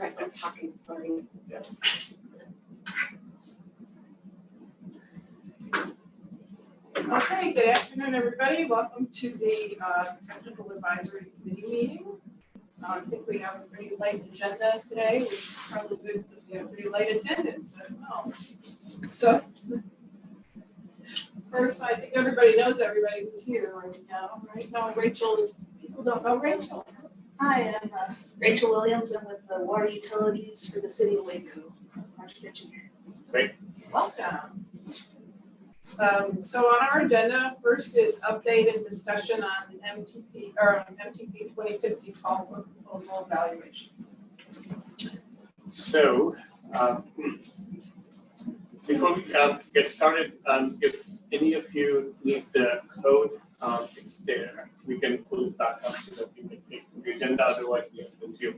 Right, I'm talking, sorry. Yeah. Okay, good afternoon, everybody. Welcome to the Technical Advisory Committee meeting. I think we have a pretty light agenda today, which is probably good because we have pretty light attendance as well. So first, I think everybody knows everybody who's here right now, right? Now, Rachel is, people don't know Rachel. Hi, I'm Rachel Williams. I'm with the Water Utilities for the City of Waco, project engineer. Great. Welcome. So on our agenda, first is update and discussion on MTP 2050 call for proposal evaluation. So before we get started, if any of you need the code, it's there. We can pull it back up so that we can take the agenda. Otherwise, we have to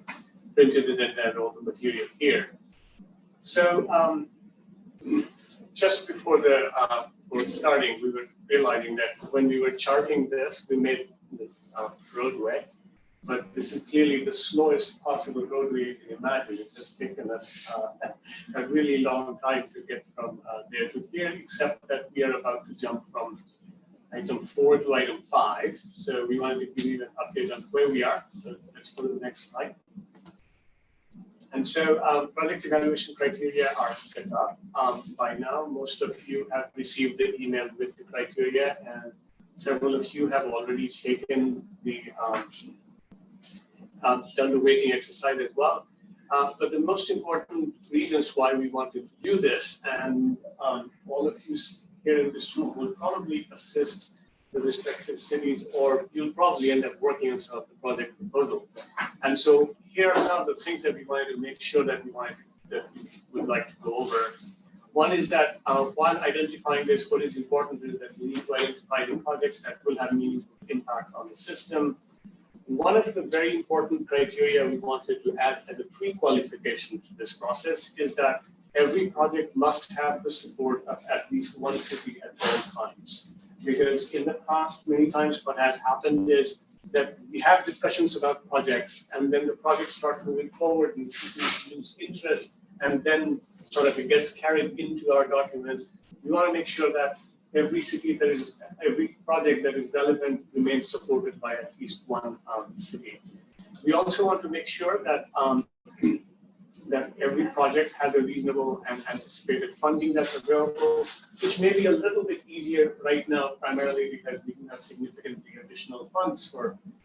printed it and have all the material here. So just before we're starting, we were realizing that when we were charting this, we made this roadway, but this is clearly the slowest possible roadway you can imagine. It's just taken us a really long time to get from there to here, except that we are about to jump from item 4 to item 5. So we wanted to give you an update on where we are. So let's go to the next slide. And so project evaluation criteria are set up. By now, most of you have received the email with the criteria, and several of you have already taken the done the weighting exercise as well. But the most important reasons why we wanted to do this, and all of you here in this room will probably assist the respective cities, or you'll probably end up working on some of the project proposal. And so here are some of the things that we wanted to make sure that we would like to go over. One is that while identifying this, what is important is that we need to identify the projects that will have meaningful impact on the system. One of the very important criteria we wanted to add as a pre-qualification to this process is that every project must have the support of at least one city at all times. Because in the past, many times what has happened is that we have discussions about projects, and then the projects start moving forward and cities lose interest, and then sort of it gets carried into our documents. We want to make sure that every project that is relevant remains supported by at least one city. We also want to make sure that that every project has a reasonable and anticipated funding that's available, which may be a little bit easier right now, primarily because we can have significantly additional funds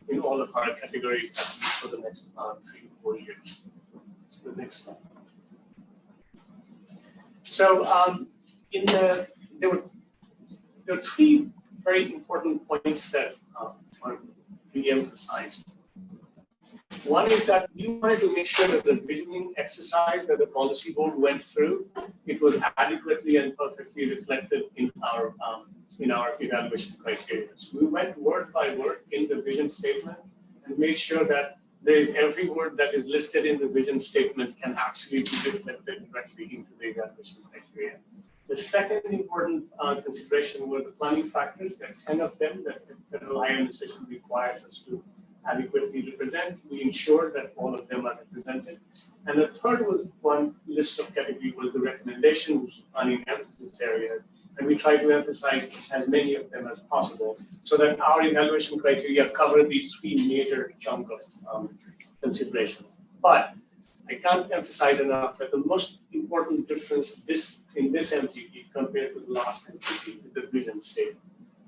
in all of our categories, at least for the next 3 to 4 years. So the next slide. So there were 3 very important points that are re-emphasized. One is that we wanted to make sure that the visioning exercise that the policy board went through, it was adequately and perfectly reflected in our evaluation criteria. So we went word by word in the vision statement and made sure that there is every word that is listed in the vision statement can actually be reflected directly into the evaluation criteria. The second important consideration were the planning factors. There are 10 of them that the Federal Higher Administration requires us to adequately represent. We ensure that all of them are represented. And the third one list of category was the recommendations planning emphasis areas. And we try to emphasize as many of them as possible so that our evaluation criteria cover these 3 major chunk of considerations. But I can't emphasize enough that the most important difference in this MTP compared to the last MTP is the vision statement.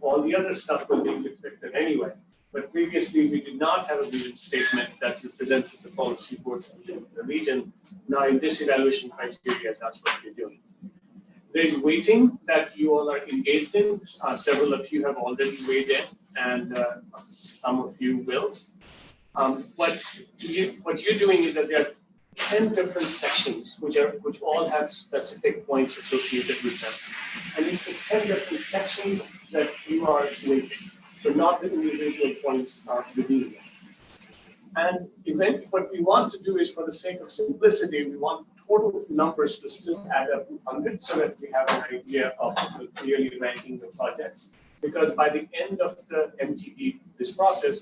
All the other stuff will be reflected anyway. But previously, we did not have a vision statement that represented the policy board's vision of the region. Now, in this evaluation criteria, that's what we're doing. There's weighting that you all are engaged in. Several of you have already weighed in, and some of you will. What you're doing is that there are 10 different sections which all have specific points associated with them. And it's the 10 different sections that you are weighting. So not the individual points within them. And what we want to do is, for the sake of simplicity, we want total numbers to still add up to 100 so that we have an idea of clearly ranking the projects. Because by the end of the MTP, this process,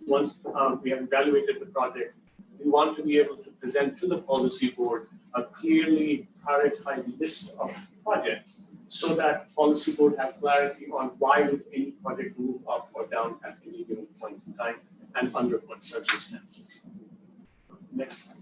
once we have evaluated the project, we want to be able to present to the policy board a clearly prioritized list of projects so that policy board has clarity on why would any project move up or down at any given point in time and under what circumstances. Next slide.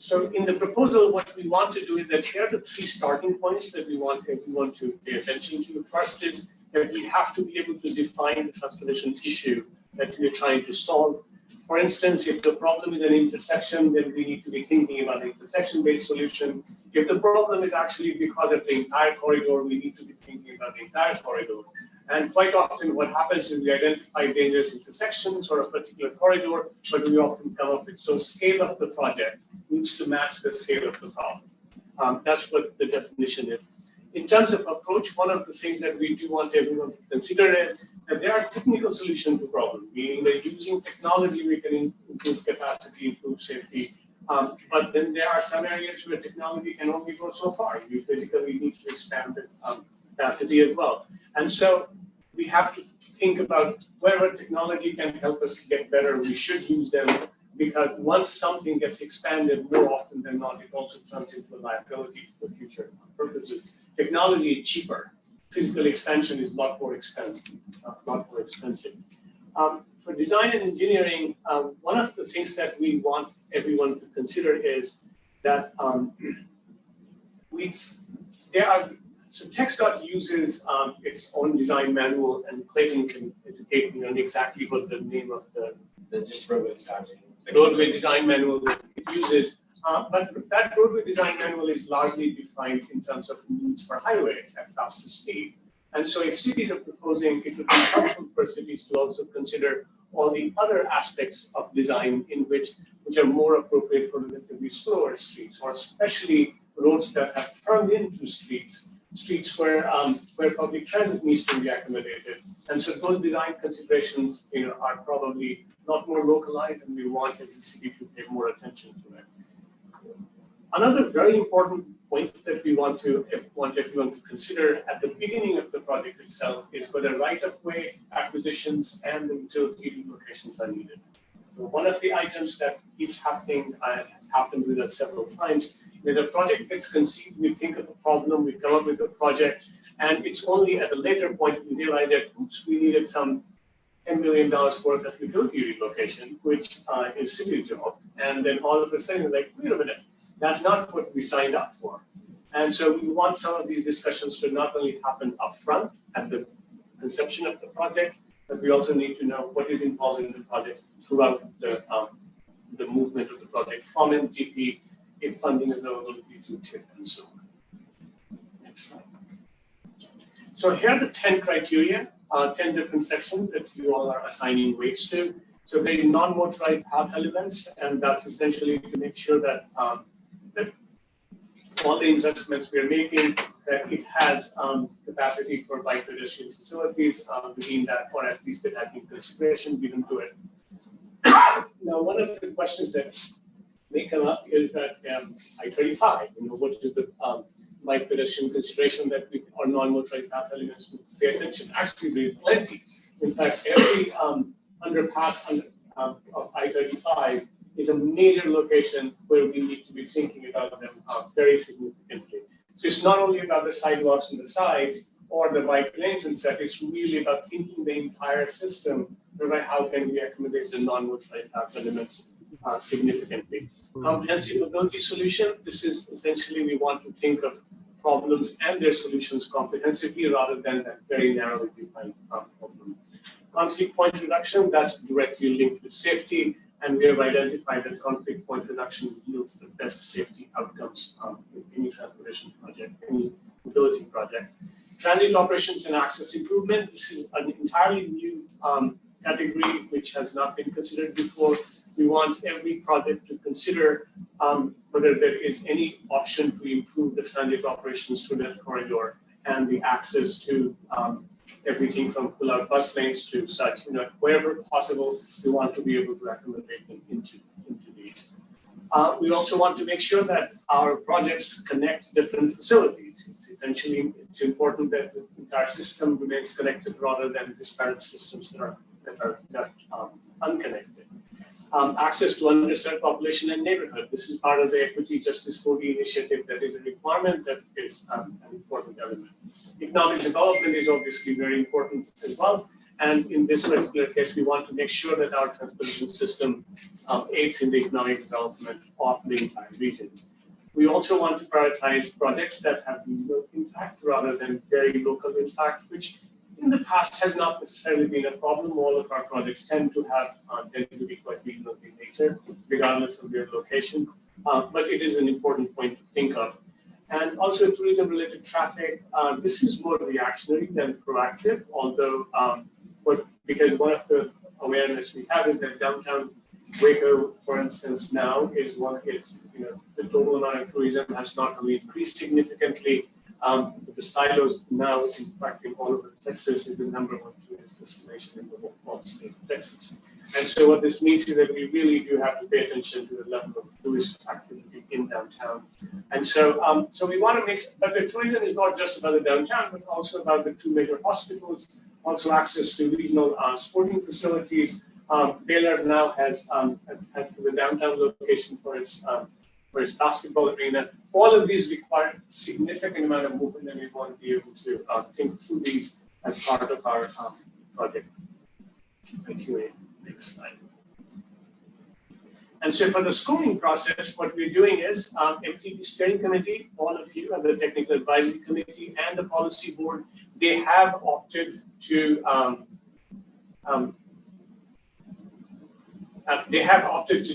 So in the proposal, what we want to do is that here are the three starting points that we want everyone to pay attention to. First is that we have to be able to define the transportation issue that we're trying to solve. For instance, if the problem is an intersection, then we need to be thinking about an intersection-based solution. If the problem is actually because of the entire corridor, we need to be thinking about the entire corridor. And quite often what happens is we identify dangerous intersections or a particular corridor, but we often come up with, so scale of the project needs to match the scale of the problem. That's what the definition is. In terms of approach, one of the things that we do want everyone to consider is that there are technical solutions to problems, meaning that using technology we can improve capacity, improve safety. But then there are some areas where technology can only go so far. You physically need to expand the capacity as well. And so we have to think about wherever technology can help us get better, we should use them, because once something gets expanded, more often than not, it also turns into a liability for future purposes. Technology is cheaper. Physical expansion is a lot more expensive. For design and engineering, one of the things that we want everyone to consider is that so TxDOT uses its own design manual, and Clayton can educate me on exactly what the name of the just roadway design. roadway design manual that it uses. But that roadway design manual is largely defined in terms of needs for highways at faster speed. And so if cities are proposing, it would be helpful for cities to also consider all the other aspects of design which are more appropriate for relatively slower streets, or especially roads that have turned into streets where public transit needs to be accommodated. And so those design considerations, are probably not more localized, and we want every city to pay more attention to it. Another very important point that we want everyone to consider at the beginning of the project itself is whether right-of-way acquisitions and the utility relocations are needed. So one of the items that keeps happening, has happened with us several times, when a project gets conceived, we think of a problem, we come up with a project, and it's only at a later point we realize that, oops, we needed some $10 million worth of utility relocation, which is city job. And then all of a sudden, like, wait a minute, that's not what we signed up for. And so we want some of these discussions to not only happen upfront at the conception of the project, but we also need to know what is involved in the project throughout the movement of the project from MTP, if funding is available to TIP and so on. Next slide. So here are the 10 criteria, 10 different sections that you all are assigning weights to. So there is non-motorized path elements, and that's essentially to make sure that that all the investments we are making, that it has capacity for bike pedestrian facilities within that, or at least the taking consideration given to it. Now, one of the questions that may come up is that I-35, what is the bike pedestrian consideration that we, or non-motorized path elements would pay attention? Actually, there is plenty. In fact, every underpass of I-35 is a major location where we need to be thinking about them very significantly. So it's not only about the sidewalks and the sides or the bike lanes and such, it's really about thinking the entire system, whereby how can we accommodate the non-motorized path elements significantly. Comprehensive mobility solution, this is essentially we want to think of problems and their solutions comprehensively rather than that very narrowly defined problem. Conflict point reduction, that's directly linked with safety, and we have identified that conflict point reduction yields the best safety outcomes in any transportation project, any mobility project. Transit operations and access improvement, this is an entirely new category which has not been considered before. We want every project to consider whether there is any option to improve the transit operations through that corridor and the access to everything from pull-out bus lanes to such, wherever possible, we want to be able to accommodate them into these. We also want to make sure that our projects connect different facilities. It's important that the entire system remains connected rather than disparate systems that are unconnected. Access to underserved population and neighborhood. This is part of the Equity Justice 40 initiative that is a requirement that is an important element. Economic development is obviously very important as well. And in this particular case, we want to make sure that our transportation system aids in the economic development of the entire region. We also want to prioritize projects that have regional impact rather than very local impact, which in the past has not necessarily been a problem. All of our projects tend to be quite regional in nature, regardless of their location. But it is an important point to think of. And also tourism-related traffic. This is more reactionary than proactive, although because one of the awareness we have is that downtown Waco, for instance, now the total amount of tourism has not only increased significantly, but the silos now, in fact, in all over Texas, is the number one tourist destination in the whole state of Texas. And so what this means is that we really do have to pay attention to the level of tourist activity in downtown. And so, so we want to but the tourism is not just about the downtown, but also about the two major hospitals, also access to regional sporting facilities. Baylor now has the downtown location for its basketball arena. All of these require significant amount of movement, and we want to be able to think through these as part of our project. Thank you. Next slide. And so for the scoring process, what we're doing is MTP Steering Committee, all of you, and the Technical Advisory Committee and the Policy Board, they have opted to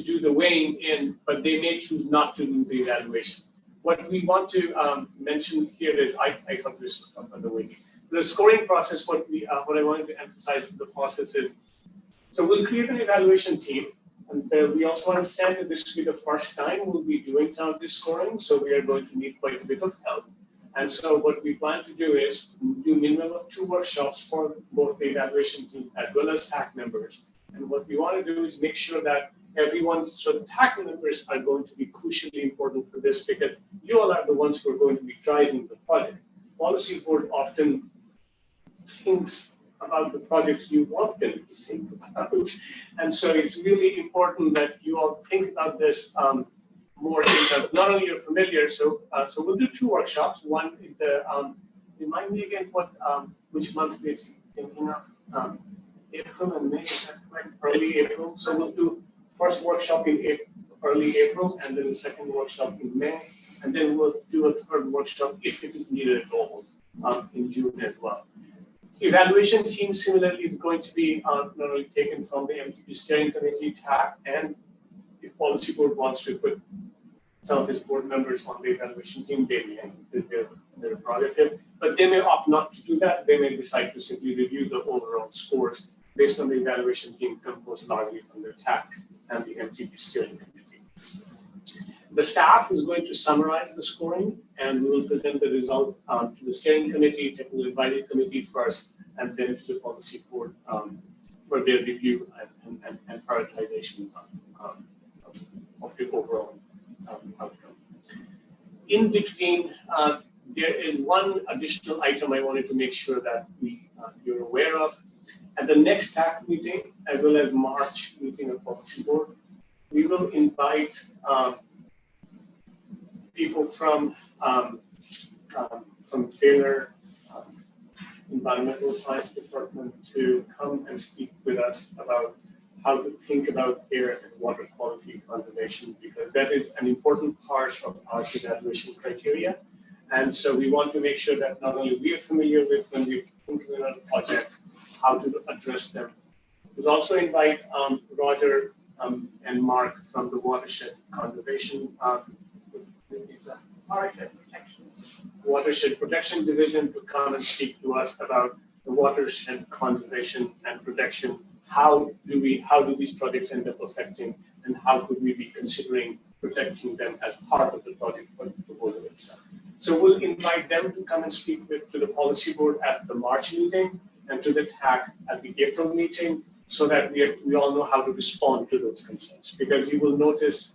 do the weighing in, but they may choose not to do the evaluation. What we want to mention here is, I thought this was up on the weighing. The scoring process, what I wanted to emphasize with the process is, so we'll create an evaluation team, and we also understand that this will be the first time we'll be doing some of this scoring, so we are going to need quite a bit of help. And so what we plan to do is do minimum of 2 workshops for both the evaluation team as well as TAC members. And what we want to do is make sure that everyone, so the TAC members are going to be crucially important for this, because you all are the ones who are going to be driving the project. Policy Board often thinks about the projects you want them to think about. And so it's really important that you all think about this more in depth. Not only you're familiar, so we'll do 2 workshops. One in the, remind me again which month we're thinking of. April and May, is that correct? Early April. So we'll do first workshop in early April, and then the second workshop in May, and then we'll do a third workshop if it is needed at all in June as well. Evaluation team similarly is going to be not only taken from the MTP Steering Committee, TAC, and if Policy Board wants to put some of its board members on the evaluation team, they may, their prerogative, but they may opt not to do that. They may decide to simply review the overall scores based on the evaluation team composed largely from the TAC and the MTP Steering Committee. The staff is going to summarize the scoring, and we will present the result to the Steering Committee, Technical Advisory Committee first, and then to the Policy Board for their review and prioritization of the overall outcome. In between, there is one additional item I wanted to make sure that you're aware of. At the next TAC meeting, as well as March meeting of Policy Board, we will invite people from Baylor Environmental Science Department to come and speak with us about how to think about air and water quality conservation, because that is an important part of our evaluation criteria. And so we want to make sure that not only we are familiar with when we think about a project, how to address them. We'll also invite Roger and Mark from the Watershed Conservation Watershed Protection Division to come and speak to us about the watershed conservation and protection. How do these projects end up affecting, and how could we be considering protecting them as part of the project proposal itself? So we'll invite them to come and speak to the Policy Board at the March meeting and to the TAC at the April meeting, so that we all know how to respond to those concerns. Because you will notice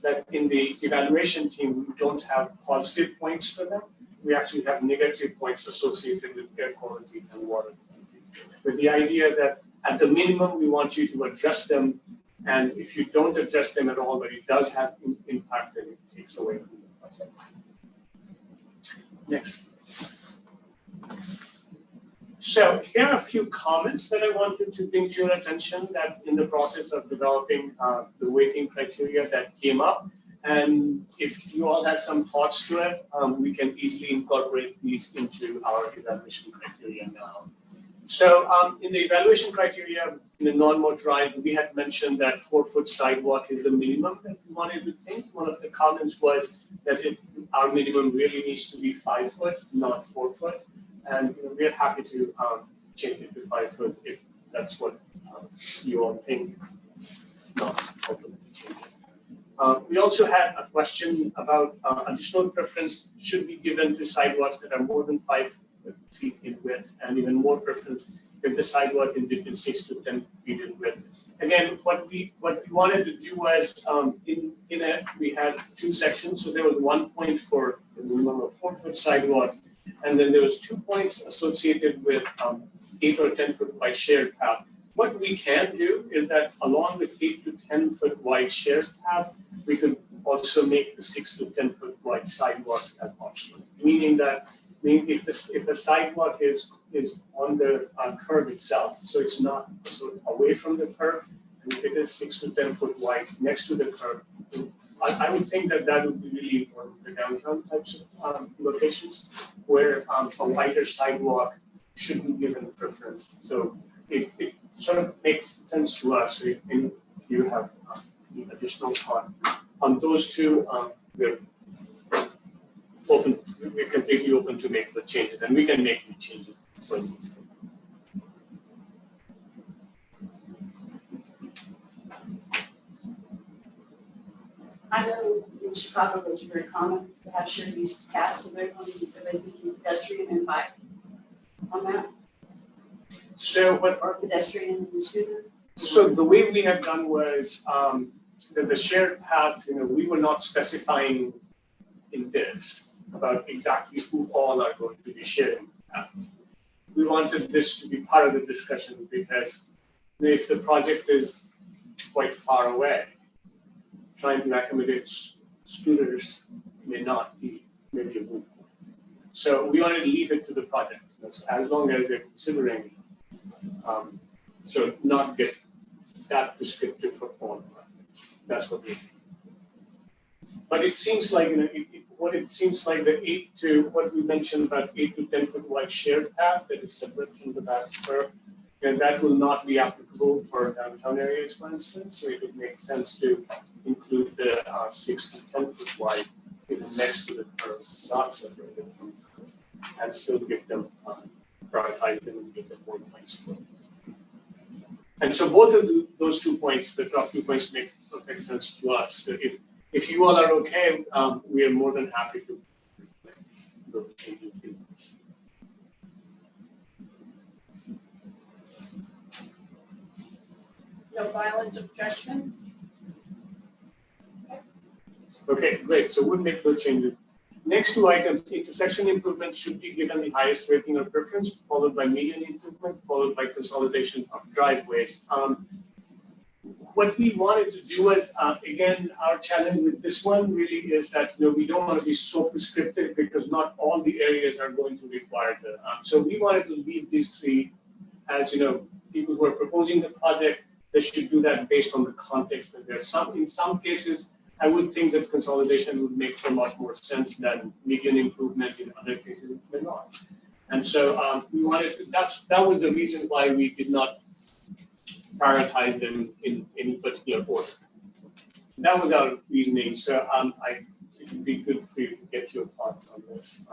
that in the evaluation team, we don't have positive points for them. We actually have negative points associated with air quality and water quality. With the idea that at the minimum, we want you to address them And if you don't address them at all, but it does have impact, then it takes away from the project. Next. So here are a few comments that I wanted to bring to your attention that in the process of developing the weighting criteria that came up. And if you all have some thoughts to it, we can easily incorporate these into our evaluation criteria now. So in the evaluation criteria, in the non-motorized, we had mentioned that 4-foot sidewalk is the minimum that we wanted to think. One of the comments was that our minimum really needs to be 5 foot, not 4 foot. And we're happy to change it to 5 foot if that's what you all think. Not ultimately change it. We also had a question about additional preference should be given to sidewalks that are more than 5 feet in width, and even more preference if the sidewalk is between 6 to 10 feet in width. Again, what we wanted to do was in it we had 2 sections. So there was 1 point for the minimum of 4-foot sidewalk, and then there was 2 points associated with 8 or 10 foot wide shared path. What we can do is that along with 8 to 10 foot wide shared path, we could also make the 6 to 10 foot wide sidewalks as optional, meaning that if the sidewalk is on the curb itself, so it's not sort of away from the curb, and if it is 6 to 10 foot wide next to the curb, I would think that that would be really important for downtown types of locations where a wider sidewalk should be given preference. So it sort of makes sense to us. So if you have additional thought on those two, we're completely open to make the changes, and we can make the changes for these. I know in Chicago it's very common to have shared use paths, so they're thinking pedestrian and bike on that, So or pedestrian and scooter. So the way we had done was that the shared paths, we were not specifying in this about exactly who all are going to be sharing paths. We wanted this to be part of the discussion because if the project is quite far away, trying to accommodate scooters may not be maybe a good point. So we wanted to leave it to the project as long as they're considering, so not get that prescriptive for all projects. That's what we do. But it seems like it seems like what we mentioned about 8 to 10 foot wide shared path that is separate from the back curve, and that will not be applicable for downtown areas, for instance. So it would make sense to include the 6 to 10 foot wide even next to the curve, not separated from the curve, and still give them prioritize them and give them more points for it. And so both of those 2 points, the top 2 points, make perfect sense to us. So if you all are okay, we are more than happy to make those changes in this. No violent objections? Okay, great. So we'll make those changes. Next 2 items, intersection improvements should be given the highest rating or preference, followed by median improvement, followed by consolidation of driveways. What we wanted to do was, again, our challenge with this one really is that we don't want to be so prescriptive because not all the areas are going to require the. So we wanted to leave these 3 as people who are proposing the project. They should do that based on the context that there's in some cases. I would think that consolidation would make so much more sense than median improvement. In other cases, it may not. And so we wanted to, that was the reason why we did not prioritize them in any particular order. That was our reasoning. So it would be good for you to get your thoughts on this.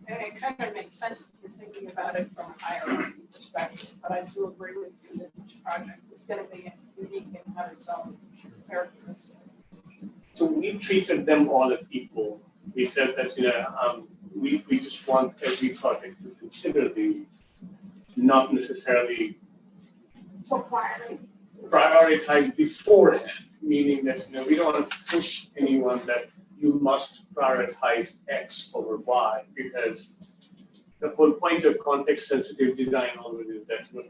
And it kind of makes sense if you're thinking about it from a hierarchy perspective, but I do agree with you that each project is going to be unique and have its own characteristics. So we treated them all as equal. We said that we just want every project to consider these, not necessarily prioritize beforehand, meaning that we don't want to push anyone that you must prioritize X over Y, because the whole point of context-sensitive design always is that you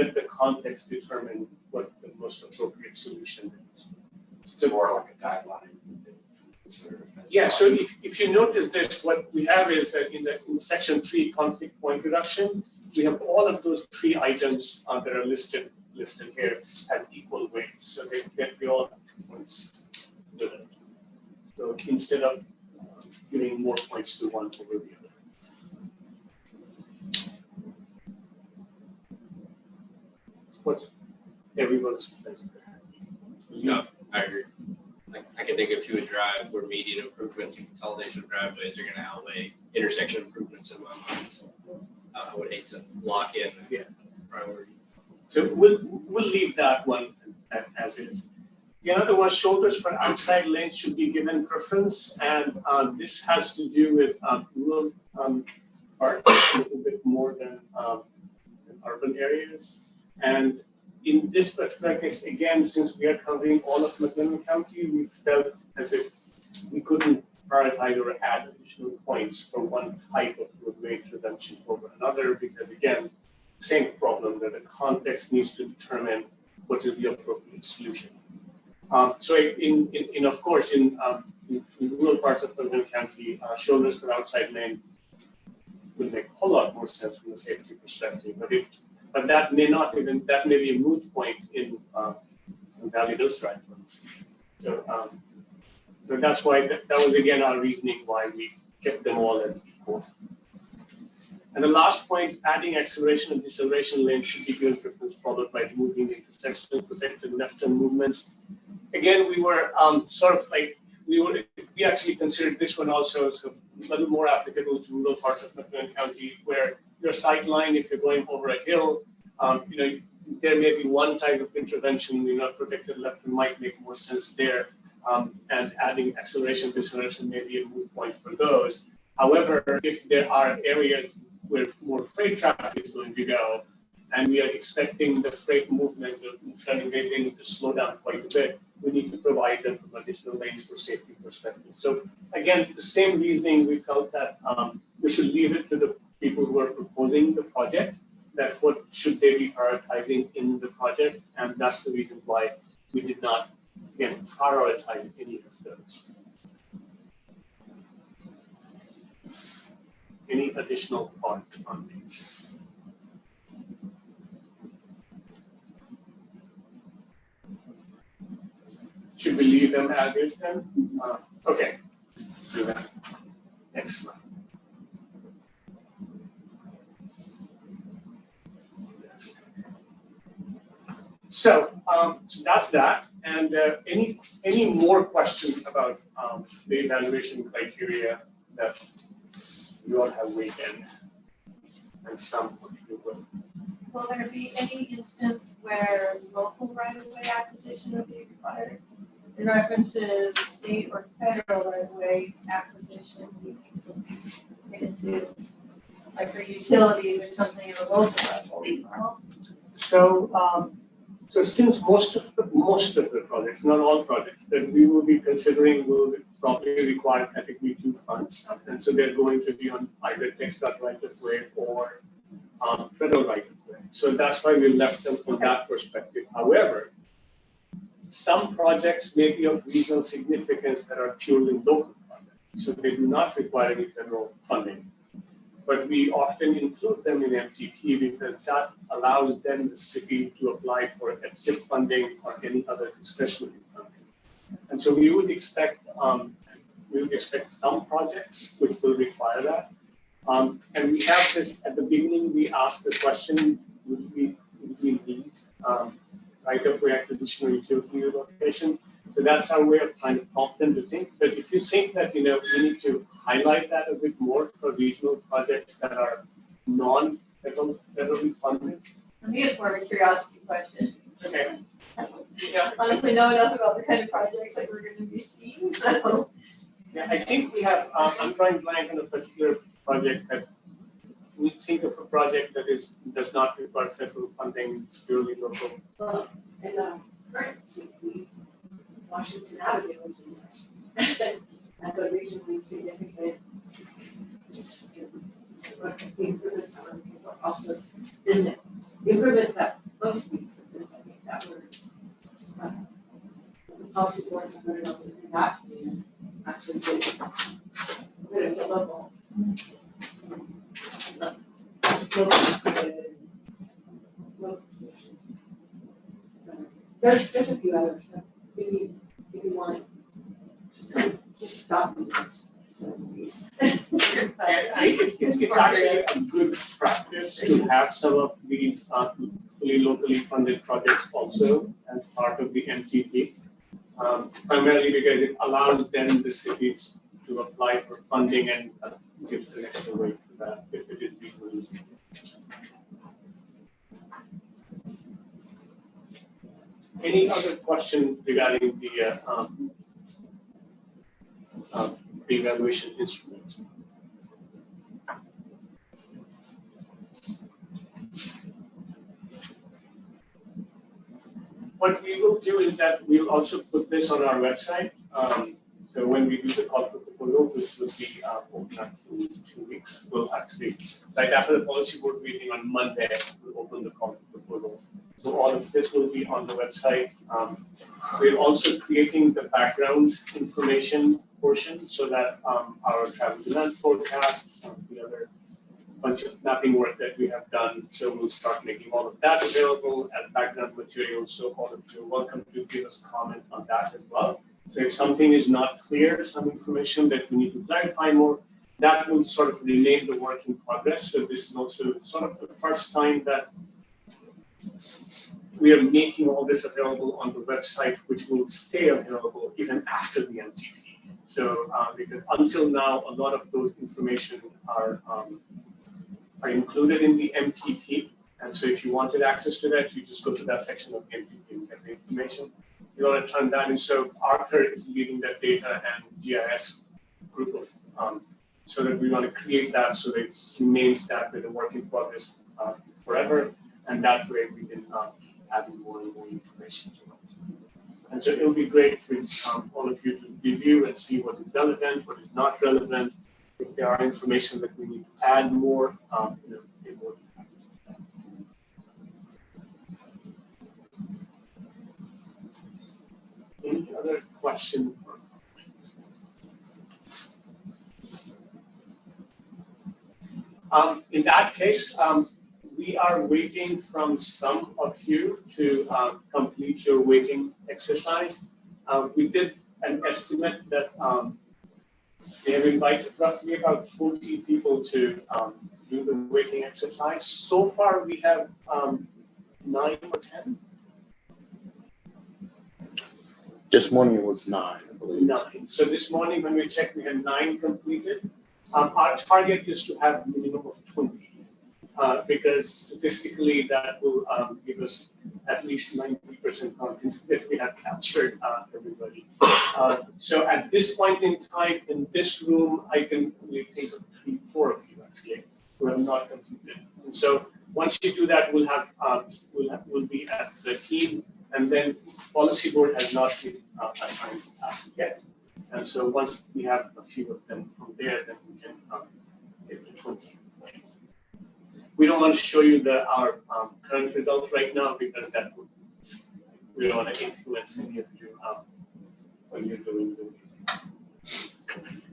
let the context determine what the most appropriate solution is. So more like a guideline. Yeah, so if you notice this, what we have is that in section 3, conflict point reduction, we have all of those 3 items that are listed here at equal weights. So they all have 2 points with it. So instead of giving more points to one over the other. What everyone's pleasure. No, I agree. Like, I can think of 2 a drive where median improvements and consolidation of driveways are going to outweigh intersection improvements in my mind. So I would hate to lock in priority. So we'll leave that one as is. The other one, shoulders for outside lanes should be given preference, and this has to do with rural parts a little bit more than urban areas. And in this particular case, again, since we are covering all of McLennan County, we felt as if we couldn't prioritize or add additional points for one type of roadway intervention over another, because again, same problem that the context needs to determine what is the appropriate solution. So of course, in rural parts of McLennan County, shoulders for outside lane will make a whole lot more sense from a safety perspective, but that may be a moot point in Valley Hills Drive, for instance. So that's why that was again our reasoning why we kept them all as equal. And the last point, adding acceleration and deceleration lanes should be given preference, followed by removing the intersection protected left-turn movements. Again, we were we actually considered this one also as a little more applicable to rural parts of McLennan County, where your sight line, if you're going over a hill, there may be one type of intervention, protected left turn might make more sense there, and adding acceleration, deceleration may be a moot point for those. However, if there are areas where more freight traffic is going to go, and we are expecting the freight movement of sending everything to slow down quite a bit, we need to provide them from additional lanes for safety perspective. So again, the same reasoning, we felt that we should leave it to the people who are proposing the project, that what should they be prioritizing in the project, and that's the reason why we did not, again, prioritize any of those. Any additional thought on these? Should we leave them as is then? Okay, do that. Next slide. So that's that. And any more questions about the evaluation criteria that you all have weighed in? And some of you will. Will there be any instance where local right-of-way acquisition will be required? The references state or federal right-of-way acquisition, we need to get into, like for utilities or something at a local level. So since most of the projects, not all projects, that we will be considering will probably require category 2 funds, and so they're going to be on either text right of way or federal right of way. So that's why we left them from that perspective. However, some projects may be of regional significance that are purely local projects, so they do not require any federal funding. But we often include them in MTP because that allows then the city to apply for EPSIP funding or any other discretionary funding. And so we would expect some projects which will require that. And we have this at the beginning. We asked the question: would we need right-of-way acquisition or utility relocation? So that's our way of trying to prompt them to think. But if you think that we need to highlight that a bit more for regional projects that are non-federally funded. For me, it's more of a curiosity question. Okay. Yeah. Honestly, know enough about the kind of projects that we're going to be seeing. So. Yeah, I think we have. I'm drawing blank on a particular project that we think of a project that does not require federal funding, purely local. Well, and right, so Washington Avenue is in this. as a regionally significant, the improvements that we're looking for also, and the improvements that most of the improvements I think that were the policy board have voted on in that plan actually did that it's a local solutions. There's a few others that if you want just stop me. It's actually a good practice to have some of these fully locally funded projects also as part of the MTP. Primarily because it allows then the cities to apply for funding and gives an extra weight to that if it is reasonably. Any other question regarding the evaluation instrument? What we will do is that we'll also put this on our website. So when we do the call for proposal, which will be open up in 2 weeks, we'll actually, right after the policy board meeting on Monday, we'll open the call for proposal. So all of this will be on the website. We're also creating the background information portion so that our travel demand forecasts, some of the other bunch of mapping work that we have done. So we'll start making all of that available as background material. So all of you are welcome to give us a comment on that as well. So if something is not clear, some information that we need to clarify more, that will sort of remain the work in progress. So this is also sort of the first time that we are making all this available on the website, which will stay available even after the MTP. So because until now, a lot of those information are included in the MTP. And so if you wanted access to that, you just go to that section of the MTP and get the information. You want to turn that in. So Arthur is leading that data and GIS group of, so that we want to create that so that it remains that with a work in progress forever. And that way we can add more and more information to it. And so it'll be great for all of you to review and see what is relevant, what is not relevant. If there are information that we need to add more, it will. Any other question? In that case, we are waiting from some of you to complete your weighting exercise. We did an estimate that they have invited roughly about 40 people to do the weighting exercise. So far, we have 9 or 10. This morning it was 9, I believe. 9. So this morning when we checked, we had 9 completed. Our target is to have a minimum of 20. Because statistically that will give us at least 90% confidence that we have captured everybody. So at this point in time, in this room, I can only think of 3, 4 of you actually who have not completed. And so once you do that, we'll be at 13, and then policy board has not been assigned to task yet. And so once we have a few of them from there, then we can get to 20. We don't want to show you our current result right now because we don't want to influence any of you when you're doing the meeting.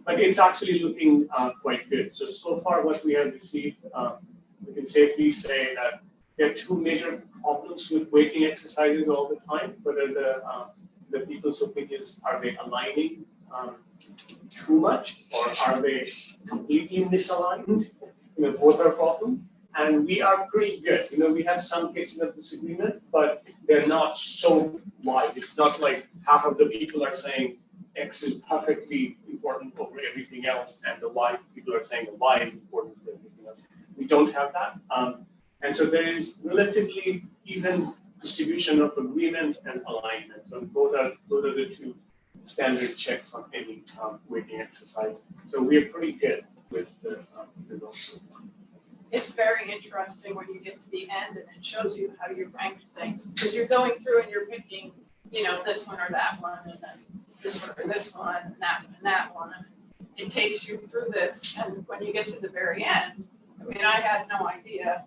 But it's actually looking quite good. So far what we have received, we can safely say that there are 2 major problems with weighting exercises all the time. Whether the people's opinions, are they aligning too much or are they completely misaligned? Both are problems. And we are pretty good. We have some cases of disagreement, but they're not so wide. It's not like half of the people are saying X is perfectly important over everything else, and the Y people are saying the Y is important over everything else. We don't have that. And so there is relatively even distribution of agreement and alignment. So those are the 2 standard checks on any weighting exercise. So we are pretty good with the results. It's very interesting when you get to the end and it shows you how you ranked things, because you're going through and you're picking, this one or that one, and then this one or this one, and that one. It takes you through this, and when you get to the very end, I mean, I had no idea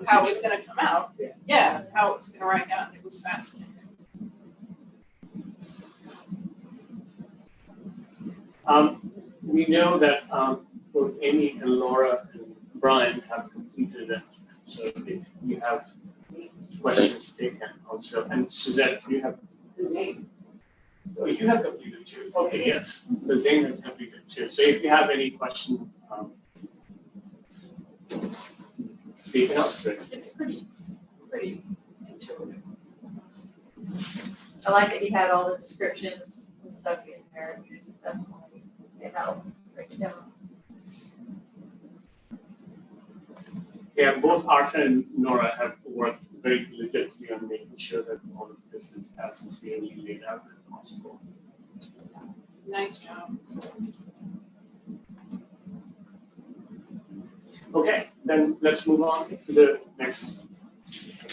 how it was gonna come out. Yeah, how it was gonna write out. It was fascinating. We know that both Amy and Laura and Brian have completed it. So if you have questions, they can also. And Suzette, you have. Oh, you have completed too. Okay, yes. So Zane has completed too. So if you have any question, they can answer it. It's pretty intuitive. I like that you had all the descriptions and stuff in there. Definitely, they help break it down. Yeah, both Arthur and Nora have worked very diligently on making sure that all of this is as clearly laid out as possible. Nice job. Okay, then let's move on to the next.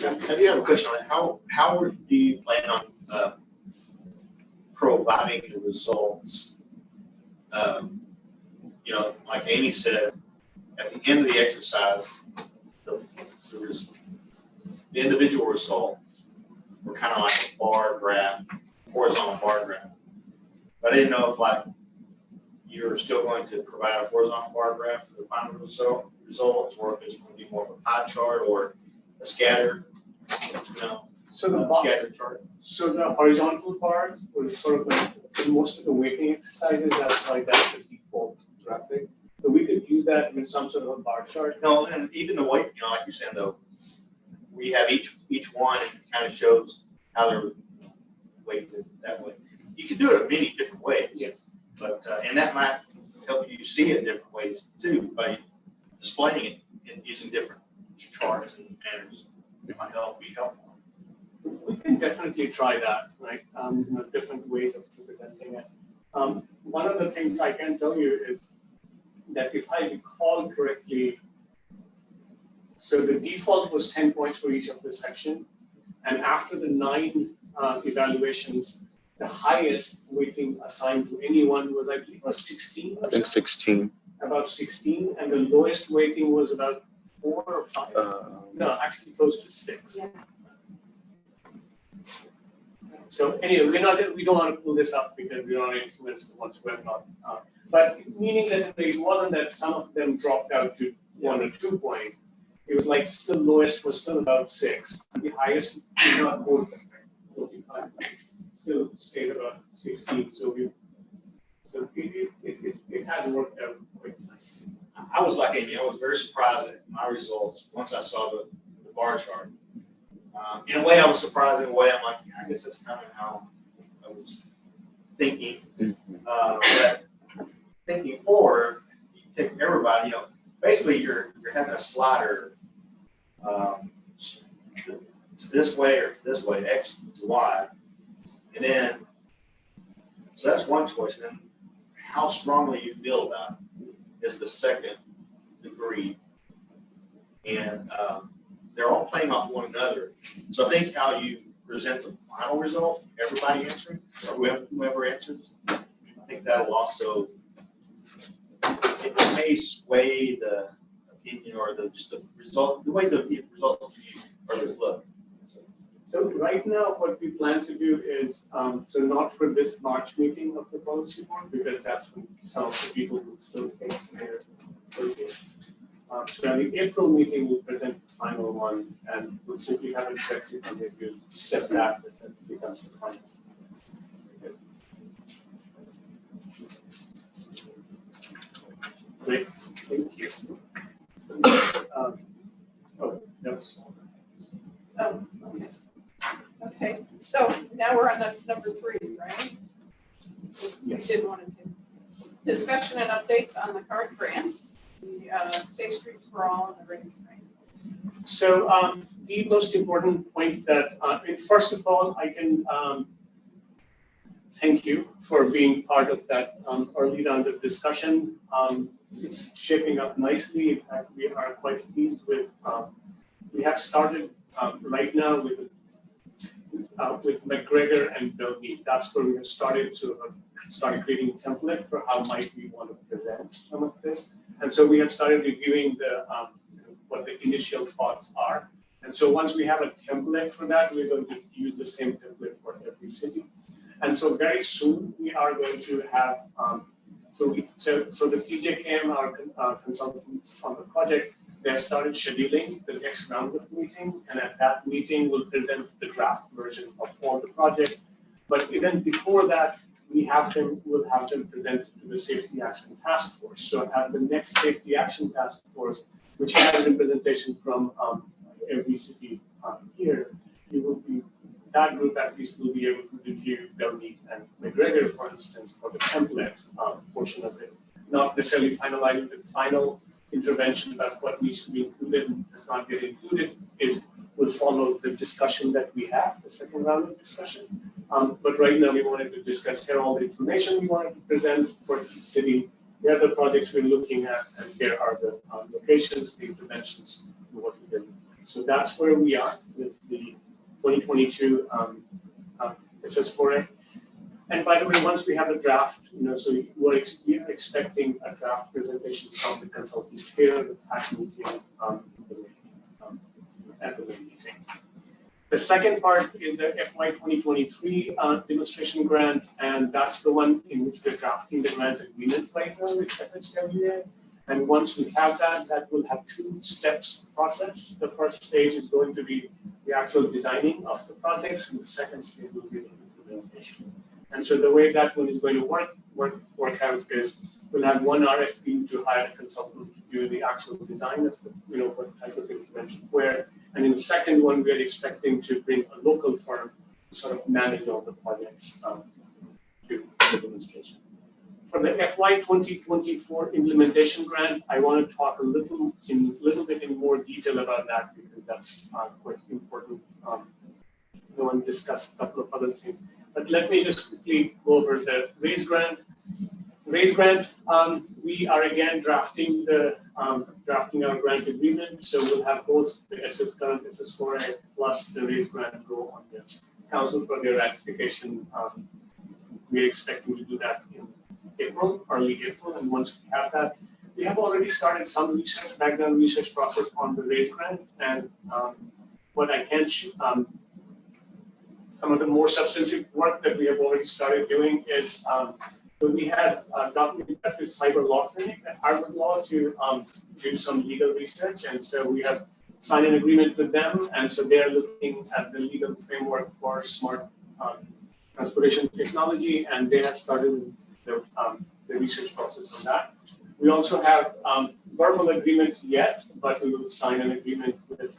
I do have a question on how do you plan on providing the results? You know, like Amy said, at the end of the exercise, the individual results were kind of like a bar graph, horizontal bar graph. But I didn't know if like you're still going to provide a horizontal bar graph for the final results, or if it's going to be more of a pie chart or a scatter, So the bar, scatter chart. so the horizontal part was sort of like most of the weighting exercises. That's like that's the default graphic. So we could use that with some sort of a bar chart. No, and even the weight, like you're saying though, we have each one kind of shows how they're weighted that way. You can do it in many different ways. Yeah. But and that might help you see it different ways too by displaying it and using different charts and manners. It might be helpful. We can definitely try that, right? Different ways of presenting it. One of the things I can tell you is that if I recall correctly, so the default was 10 points for each of the section, and after the 9 evaluations, the highest weighting assigned to anyone was, I believe, was 16. I think 16. About 16, and the lowest weighting was about 4 or 5. No, actually close to 6. Yeah. So anyway, we don't want to pull this up because we don't want to influence the ones who have not. But meaning that it wasn't that some of them dropped out to 1 or 2 point. It was like still lowest was still about 6. The highest did not hold 45. Still stayed about 16. So it had worked out quite nicely. I was like Amy, I was very surprised at my results once I saw the bar chart. In a way, I was surprised. In a way, I'm like, I guess that's kind of how I was thinking. But thinking forward, you take everybody. Basically, you're having a slider to this way or this way, X to Y, and then so that's one choice. And then how strongly you feel about it is the second degree, and they're all playing off one another. So I think how you present the final result, everybody answering, or whoever answers, I think that'll also, it may sway the opinion or just the result, the way the results are going to look. So right now, what we plan to do is, so not for this March meeting of the policy board, because that's when some of the people will still think they're working. So at the April meeting, we'll present the final one, and we'll simply have an executive committee, we'll set that, and it becomes the final. Great, thank you. Oh, that's. Oh, okay. Okay, so now we're on number 3, right? Yes. We did want to do discussion and updates on the current grants, the Safe Streets for All and the RAINS grant. So the most important point that, first of all, I can thank you for being part of that early round of discussion. It's shaping up nicely. In fact, we are quite pleased with, we have started right now with with McGregor and Bill Mead. That's where we have started creating a template for how might we want to present some of this. And so we have started reviewing what the initial thoughts are. And so once we have a template for that, we're going to use the same template for every city. And so very soon we are going to have, so the TJKM, our consultants on the project, they have started scheduling the next round of meeting. And at that meeting, we'll present the draft version of all the projects. But even before that, we'll have them present to the Safety Action Task Force. So at the next Safety Action Task Force, which has representation from every city here, that group at least will be able to review Belmead and McGregor, for instance, for the template portion of it. Not necessarily finalizing the final intervention, but what needs to be included and does not get included will follow the discussion that we have, the second round of discussion. But right now we wanted to discuss here all the information we wanted to present for each city. Here are the projects we're looking at, and here are the locations, the interventions, and what we're doing. So that's where we are with the 2022 SS4A. And by the way, once we have a draft, so we are expecting a draft presentation from the consultants here at the PAC meeting at the main meeting. The second part is the FY 2023 demonstration grant, and that's the one in which we're drafting the grant agreement right now with FHWA. And once we have that, that will have two steps process. The first stage is going to be the actual designing of the projects, and the second stage will be the implementation. And so the way that one is going to work out is we'll have one RFP to hire a consultant to do the actual design of the, what type of intervention where. And in the second one, we are expecting to bring a local firm to sort of manage all the projects to the demonstration. For the FY 2024 implementation grant, I want to talk a little bit in more detail about that because that's quite important. No one discussed a couple of other things, but let me just quickly go over the RAISE grant. RAISE grant, we are again drafting our grant agreement, so we'll have both the current SS4A plus the RAISE grant go on the council for their ratification. We're expecting to do that in early April, and once we have that, we have already started some background research process on the RAISE grant, and what I can some of the more substantive work that we have already started doing is so we had documented with Cyber Law Clinic at Harvard Law to do some legal research, and so we have signed an agreement with them, and so they are looking at the legal framework for smart transportation technology, and they have started the research process on that. We also have verbal agreement yet, but we will sign an agreement with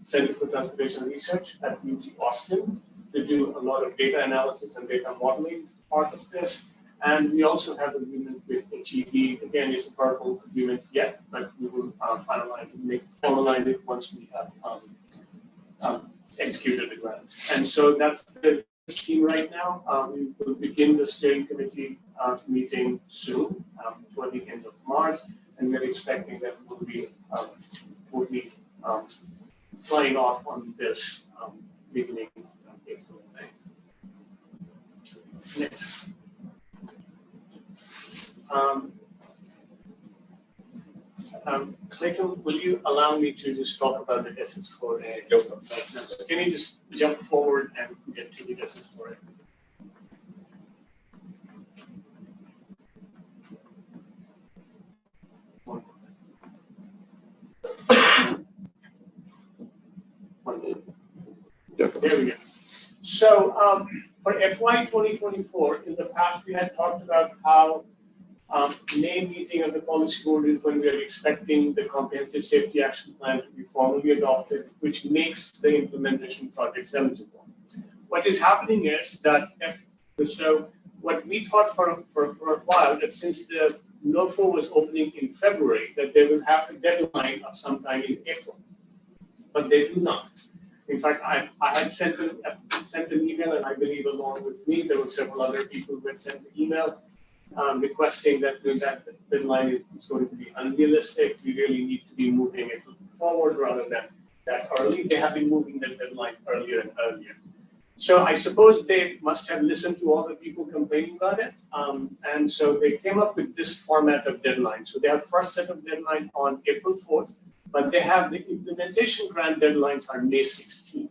Center for Transportation Research at UT Austin to do a lot of data analysis and data modeling part of this. And we also have agreement with HEB. Again, it's a verbal agreement yet, but we will formalize it once we have executed the grant. And so that's the scheme right now. We will begin the steering committee meeting soon, toward the end of March, and we're expecting that we'll be signing off on this beginning of April and May. Next. Clayton, will you allow me to just talk about the SS4A? No problem. So can you just jump forward and get to the SS4A? There we go. So for FY 2024, in the past, we had talked about how main meeting of the policy board is when we are expecting the comprehensive safety action plan to be formally adopted, which makes the implementation projects eligible. What is happening is that so what we thought for a while, that since the NOFO was opening in February, that they will have a deadline of sometime in April, but they do not. In fact, I had sent an email, and I believe along with me, there were several other people who had sent the email requesting that that deadline is going to be unrealistic. We really need to be moving it forward rather than that early. They have been moving the deadline earlier and earlier. So I suppose they must have listened to all the people complaining about it. And so they came up with this format of deadline. So they have first set of deadline on April 4th, but they have the implementation grant deadlines are May 16th.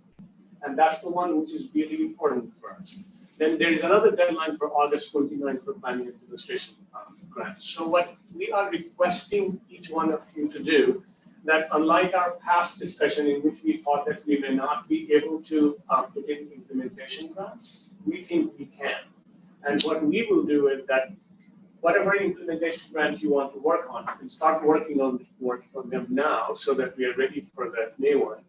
And that's the one which is really important for us. Then there is another deadline for August 29th for planning administration grants. So what we are requesting each one of you to do, that unlike our past discussion in which we thought that we may not be able to put in implementation grants, we think we can. And what we will do is that whatever implementation grant you want to work on, you can start working on them now so that we are ready for the May one.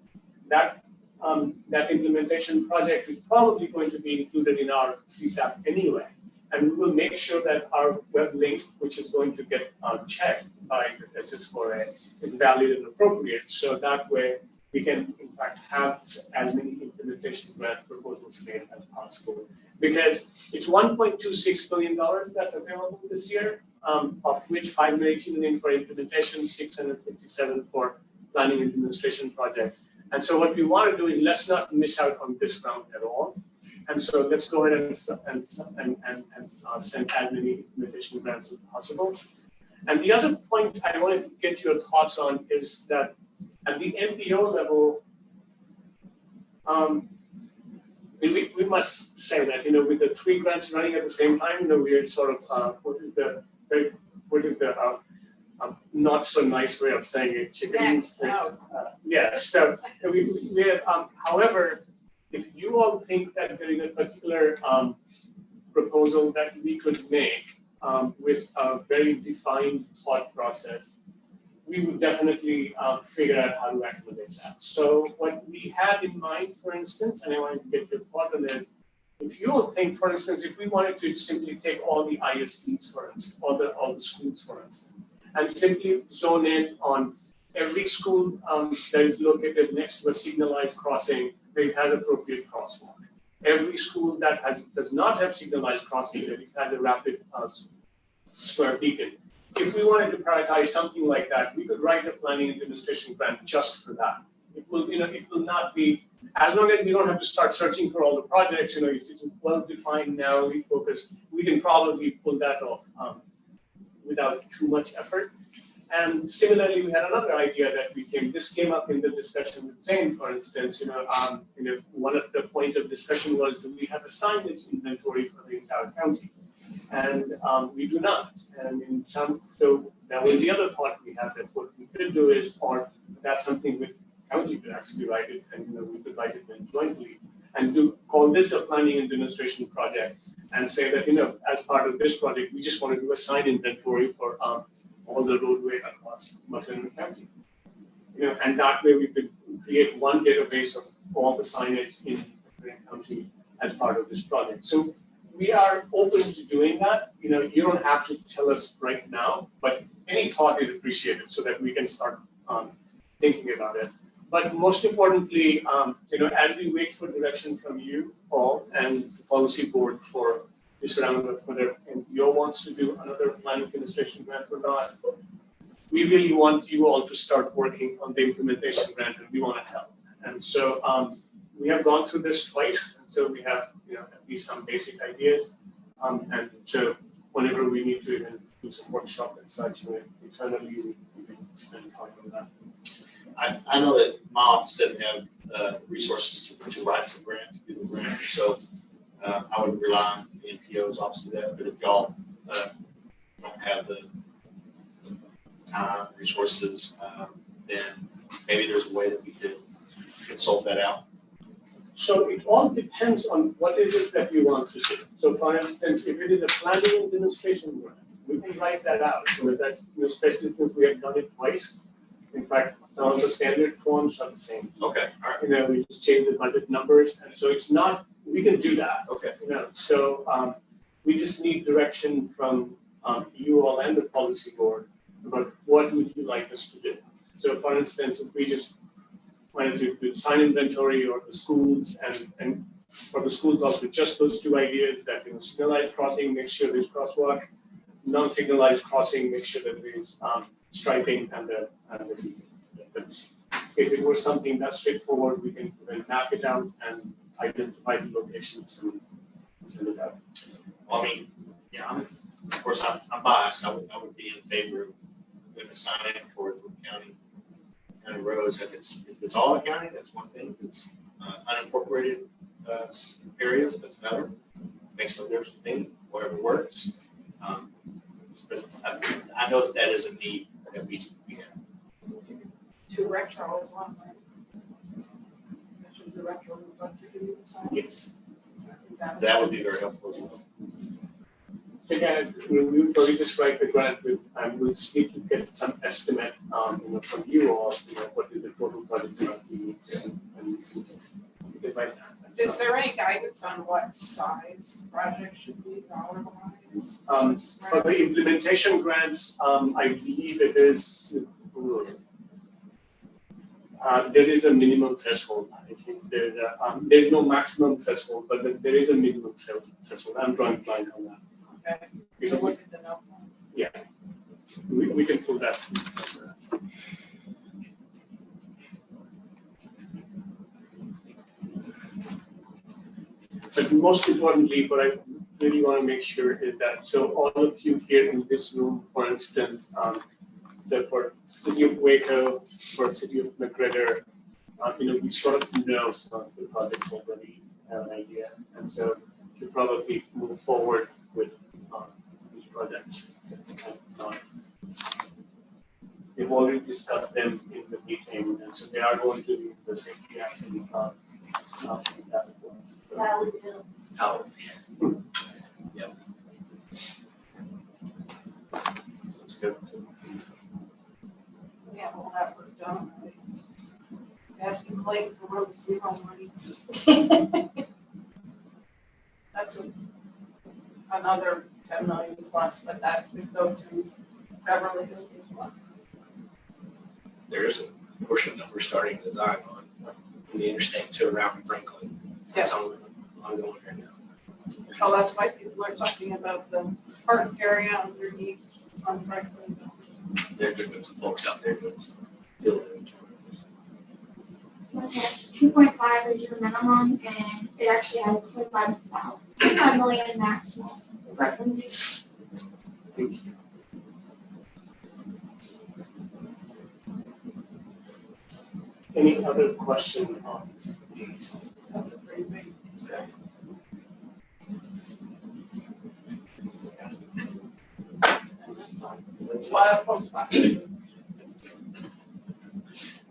That implementation project is probably going to be included in our CSAP anyway. And we will make sure that our web link, which is going to get checked by the SS4A, is valid and appropriate. So that way we can, in fact, have as many implementation grant proposals made as possible. Because it's $1.26 billion that's available this year, of which $580 million for implementation, 657 for planning and administration projects. And so what we want to do is let's not miss out on this round at all. And so let's go ahead and send as many implementation grants as possible. And the other point I want to get your thoughts on is that at the MPO level, we must say that, with the 3 grants running at the same time, we are sort of, what is the not so nice way of saying it, chicken. Yes, so however, if you all think that there is a particular proposal that we could make with a very defined thought process, we would definitely figure out how to accommodate that. So what we had in mind, for instance, and I wanted to get your thought on this, if you all think, for instance, if we wanted to simply take all the ISDs, for instance, all the schools, for instance, and simply zone in on every school that is located next to a signalized crossing, they have appropriate crosswalk. Every school that does not have signalized crossing, that it has a rapid square beacon. If we wanted to prioritize something like that, we could write a planning administration grant just for that. It will, it will not be, as long as we don't have to start searching for all the projects, it's well-defined, narrowly focused, we can probably pull that off without too much effort. And similarly, we had another idea that this came up in the discussion with Zane, for instance, one of the points of discussion was, do we have a signage inventory for the entire county? And we do not. And so that was the other thought we had, that what we could do is, or that's something the county could actually write it, and we could write it jointly, and call this a planning and administration project, and say that, as part of this project, we just want to do a sign inventory for all the roadway across McLennan County. And that way we could create one database of all the signage in the county as part of this project. So we are open to doing that. You don't have to tell us right now, but any thought is appreciated so that we can start thinking about it. But most importantly, as we wait for direction from you all and the policy board for this round of whether MPO wants to do another planning administration grant or not, we really want you all to start working on the implementation grant, and we want to help. And so we have gone through this twice, and so we have at least some basic ideas. And so whenever we need to even do some workshop and such, internally we can spend time on that. I know that my office doesn't have resources to write the grant, to do the grant, so I would rely on the NPO's office to do that. But if y'all don't have the time, resources, then maybe there's a way that we could consult that out. So it all depends on what is it that you want to do. So for instance, if it is a planning administration grant, we can write that out. So that's, especially since we have done it twice. In fact, some of the standard forms are the same. Okay, all right. We just change the budget numbers, and so it's not. We can do that. Okay. So we just need direction from you all and the policy board about what would you like us to do. So, for instance, if we just wanted to do sign inventory, or the schools, and for the schools also just those two ideas, that signalized crossing, make sure there's crosswalk, non-signalized crossing, make sure that there's striping and the if it were something that straightforward, we can then map it out, and identify the locations and send it out. Well, I mean, yeah, of course, I'm biased. I would be in favor of when assigning towards county roads. If it's all the county, that's one thing. If it's unincorporated areas, that's another. Makes no difference to me, whatever works. But I know that is a need that we have. To retro as well, right? Mentioned the retro, we'd love to do the sign. Yes, that would be very helpful as well. So again, we will probably just write the grant with, and we just need to get some estimate, from you all, what is the total project amount we need to, and we can write that. Is there any guidance on what size project should be dollar wise? For the implementation grants, I believe it is, there is a minimum threshold. I think there's no maximum threshold, but there is a minimum threshold. I'm drawing blind on that. Okay, we can look at the note. Yeah, we can pull that. But most importantly, what I really want to make sure is that, so all of you here in this room, for instance, so for City of Waco, for City of McGregor, we sort of know some of the projects already, have an idea, and so to probably move forward with these projects. We've already discussed them in the meeting, and so they are going to be the safety action task force. So, Oh. Yep. that's good. Yeah, we'll have work done. Asking Clayton for road zero money. That's another 10 million plus, but that would go to Beverly Hills as well. There is a portion that we're starting design on from the interstate to around Franklin. That's ongoing right now. Oh, that's why people are talking about the park area underneath on Franklin. There's been some folks out there building. Yes, 2.5 is the minimum, and it actually has 25 million is maximum. Recommendation. Thank you. Any other question on these? Sounds pretty big. Okay. That's why I post that.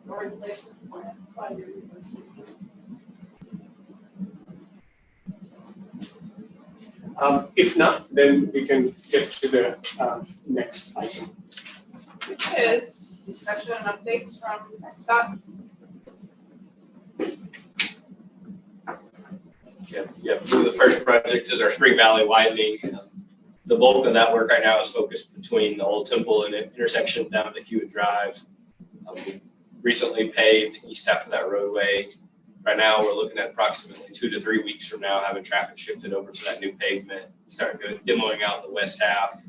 Or replacement plan, 5-year replacement plan. If not, then we can get to the next item. Which is discussion and updates from Scott. Yep. So the first project is our Spring Valley widening. The bulk of that work right now is focused between the Old Temple and the intersection down to Hewitt Drive. We recently paved the east half of that roadway. Right now, we're looking at approximately 2 to 3 weeks from now, having traffic shifted over to that new pavement. Start demoing out the west half.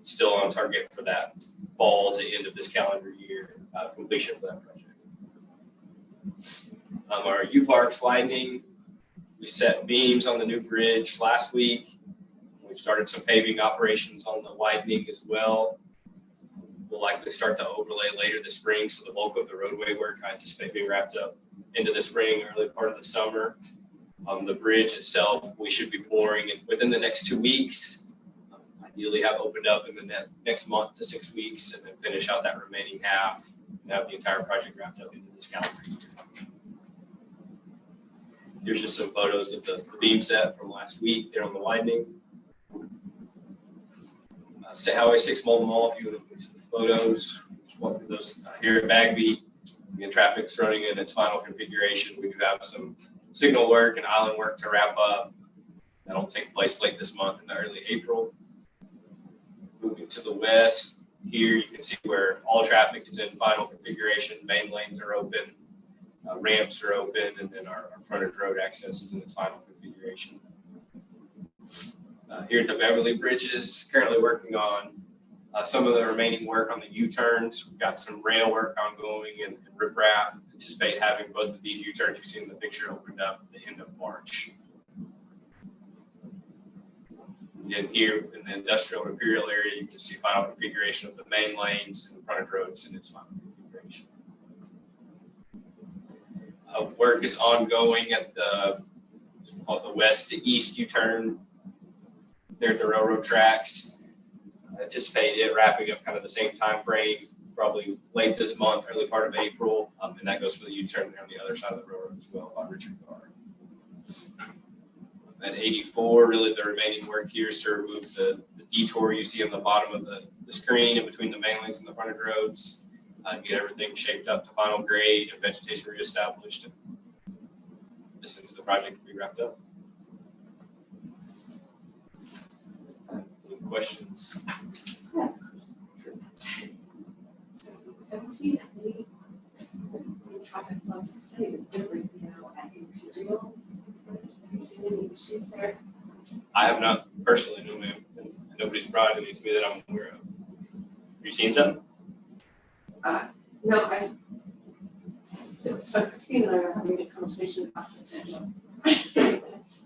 Still on target for that fall to end of this calendar year completion for that project. Our U-Parks widening, we set beams on the new bridge last week. We've started some paving operations on the widening as well. We'll likely start the overlay later this spring, so the bulk of the roadway work I anticipate being wrapped up into the spring, early part of the summer. The bridge itself, we should be pouring within the next 2 weeks. Ideally have opened up in the next month to 6 weeks, and then finish out that remaining half and have the entire project wrapped up into this calendar year. Here's just some photos of the beam set from last week there on the widening. State Highway 6 Molten Mall, if you want to look at some photos, walk through those here at Bagby. Again, traffic's running in its final configuration. We do have some signal work and island work to wrap up. That'll take place late this month into early April. Moving to the west, here you can see where all traffic is in final configuration. Main lanes are open, ramps are open, and then our frontage road access is in its final configuration. Here at the Beverly Bridges, currently working on Some of the remaining work on the U-turns, we've got some rail work ongoing and riprap. Anticipate having both of these U-turns you see in the picture opened up at the end of March. And here in the industrial and imperial area, you can see final configuration of the main lanes and the frontage roads in its final configuration. Work is ongoing at the west to east U-turn there at the railroad tracks. I anticipate it wrapping up kind of the same time frame, probably late this month, early part of April, and that goes for the U-turn there on the other side of the railroad as well by Richard Carr. At 84, really the remaining work here is to remove the detour you see on the bottom of the screen in between the main lanes and the frontage roads, get everything shaped up to final grade and vegetation reestablished. And this is the project to be wrapped up. Any questions? Yeah. So, have you seen any traffic flows kind of different, at Imperial? Have you seen any issues there? I have not personally, no ma'am. Nobody's brought any to me that I'm aware of. Have you seen some? No, so Christine and I are having a conversation about potential.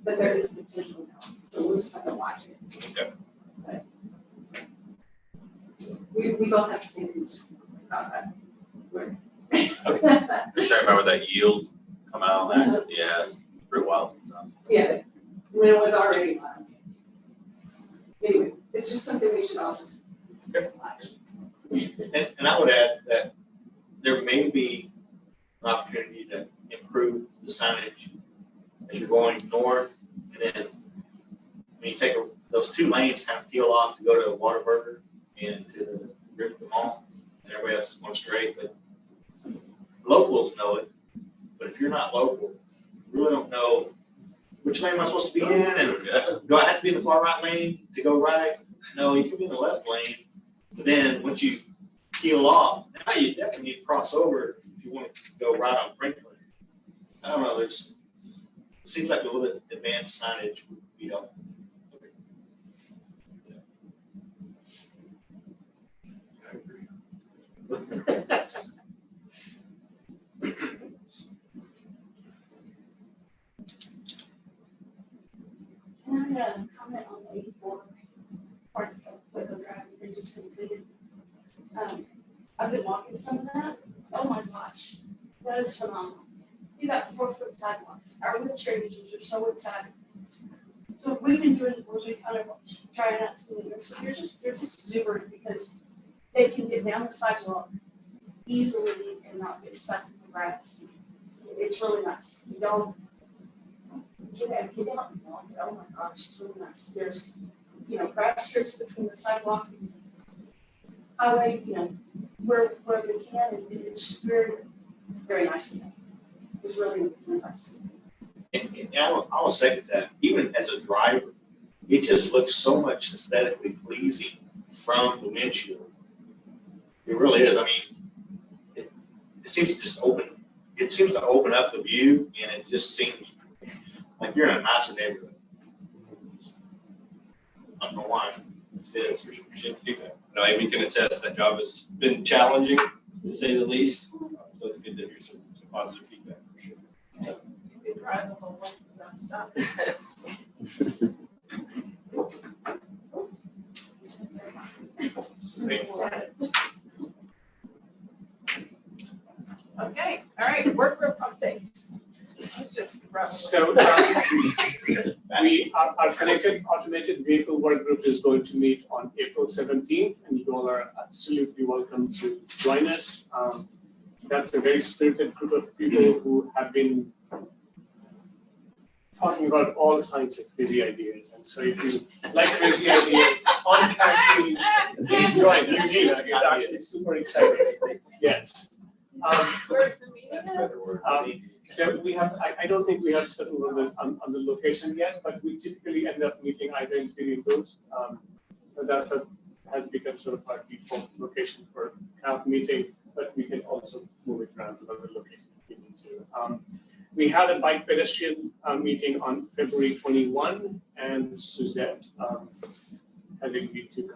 But there is potential now, so we'll just have to watch it. Okay. But we both have the same concern about that. You're talking about where that yield come out on that? Yeah, pretty wild. Yeah, when it was already wild. Anyway, it's just something we should also watch. And I would add that there may be an opportunity to improve the signage as you're going north, and then when you take those two lanes kind of peel off to go to Whataburger and to the River Mall, and everybody else is going straight, but locals know it, but if you're not local, you really don't know which lane am I supposed to be in, and do I have to be in the far right lane to go right? No, you can be in the left lane, but then once you peel off, now you definitely need to cross over if you want to go right on Franklin. I don't know, it seems like a little bit advanced signage would be helpful. I agree. Can I comment on the 84 part of Whitlow Drive they just completed? I've been walking some of that. Oh my gosh, that is phenomenal. You got 4-foot sidewalks. Our administrators are so excited. So we've been doing, we're kind of trying out some of the, so they're just exuberant because they can get down the sidewalk easily and not get stuck in the grass. It's really nice. You don't get out and walk. Oh my gosh, it's really nice. There's, grass strips between the sidewalk and highway, where they can, and it's very, very nice to me. It was really nice. And I will second that. Even as a driver, it just looks so much aesthetically pleasing from the windshield. It really is. I mean, it seems to just open. It seems to open up the view, and it just seems like you're in a nicer neighborhood. I don't know why. It is. Appreciate the feedback. No, Amy can attest that job has been challenging, to say the least. So it's good to hear some positive feedback for sure. You could drive the whole length without stopping. Okay, all right, work group updates. Let's just wrap it up. So our connected automated vehicle work group is going to meet on April 17th, and you all are absolutely welcome to join us. That's a very spirited group of people who have been talking about all kinds of crazy ideas. And so if you like crazy ideas, contact me. Please join. Eugenia is actually super excited. Yes. Where's the meeting? So we have, I don't think we have settled on the location yet, but we typically end up meeting either in Phoenix. And has become sort of our default location for camp meeting, but we can also move it around to other locations if we need to. We had a bike pedestrian meeting on February 21, and Suzette has agreed to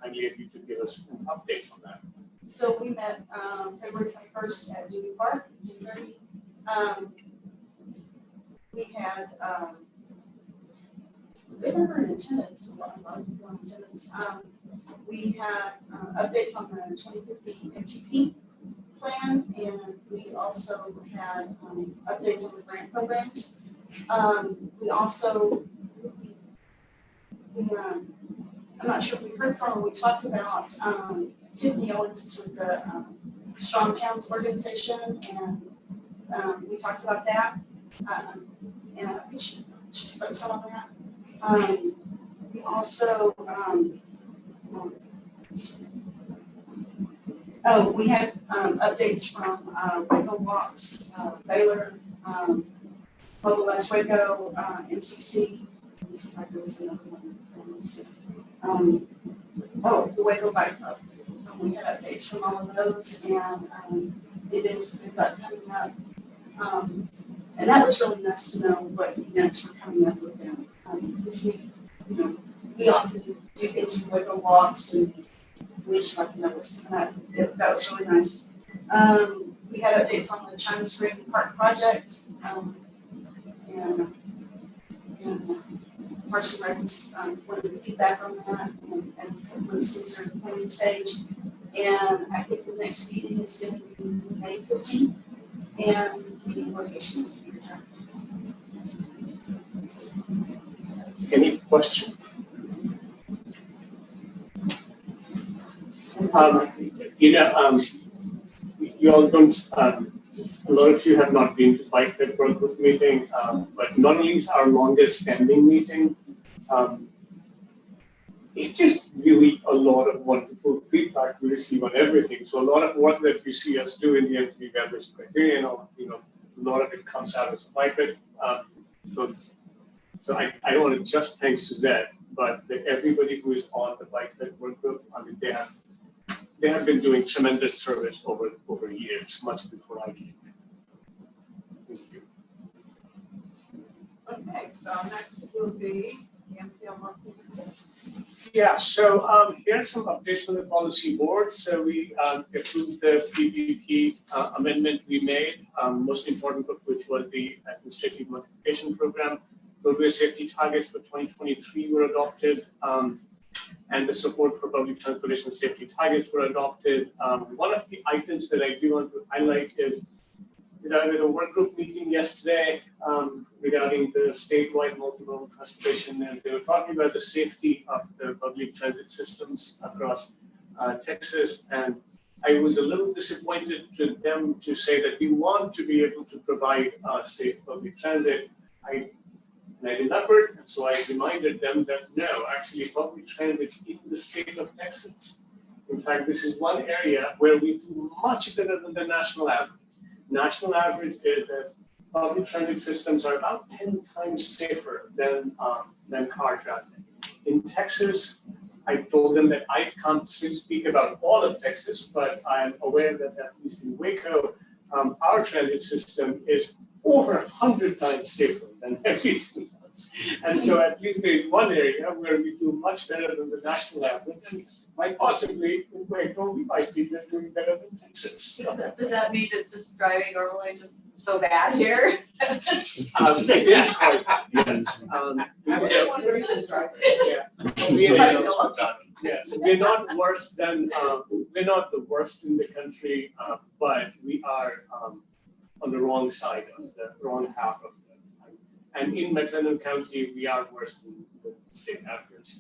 kindly agreed to give us an update on that. So we met February 21st at Dewey Park, 2:30. We had, they were in attendance, a lot of people in attendance. We had updates on the 2050 MTP plan, and we also had updates on the grant programs. We also, I'm not sure if we heard from her, we talked about Tiffany Owens is with the Strong Towns organization, and we talked about that. And I think she spoke some on that. We also, we had updates from Waco Walks, Baylor, Mobilize Waco, NCC. Let's see if there was another one. The Waco Bike Club. We had updates from all of those, and the events that we've got coming up. And that was really nice to know what events were coming up with them. Because we often do things with Waco Walks, and we just like to know what's coming up. That was really nice. We had updates on the China Spring Park project, and Parks and Recs wanted the feedback on that, and hopefully since they're in the planning stage. And I think the next meeting is going to be May 15th, and meeting locations to be determined. Any question? You all don't, a lot of you have not been to Bike Network Group meeting, but not only is our longest standing meeting, it's just really a lot of wonderful feedback we receive on everything. So a lot of work that you see us do in the MTP evaluation criteria, a lot of it comes out of Bike. So I don't want to just thank Suzette, but everybody who is on the Bike Network Group, I mean, they have been doing tremendous service over years, much before I came. Thank you. Okay, so next will be the MPO monthly report. Yeah, so here's some updates from the policy board. So we approved the PPP amendment we made, most important of which was the administrative modification program. Roadway safety targets for 2023 were adopted, and the support for public transportation safety targets were adopted. One of the items that I do want to highlight is we had a work group meeting yesterday regarding the statewide multimodal transportation, and they were talking about the safety of the public transit systems across Texas. And I was a little disappointed to them to say that we want to be able to provide safe public transit. And I remembered, and so I reminded them that no, actually public transit in the state of Texas. In fact, this is one area where we do much better than the national average. National average is that public transit systems are about 10 times safer than car traffic. In Texas, I told them that I can't speak about all of Texas, but I'm aware that at least in Waco, our transit system is over 100 times safer than everything else. And so at least there is one area where we do much better than the national average. And quite possibly in Waco, we might be doing better than Texas. So, Does that mean that just driving normally is just so bad here? it is quite bad, yes. I want to drive. Yes, we're not worse than, we're not the worst in the country, but we are on the wrong side of the wrong half of the, and in McLennan County, we are worse than the state average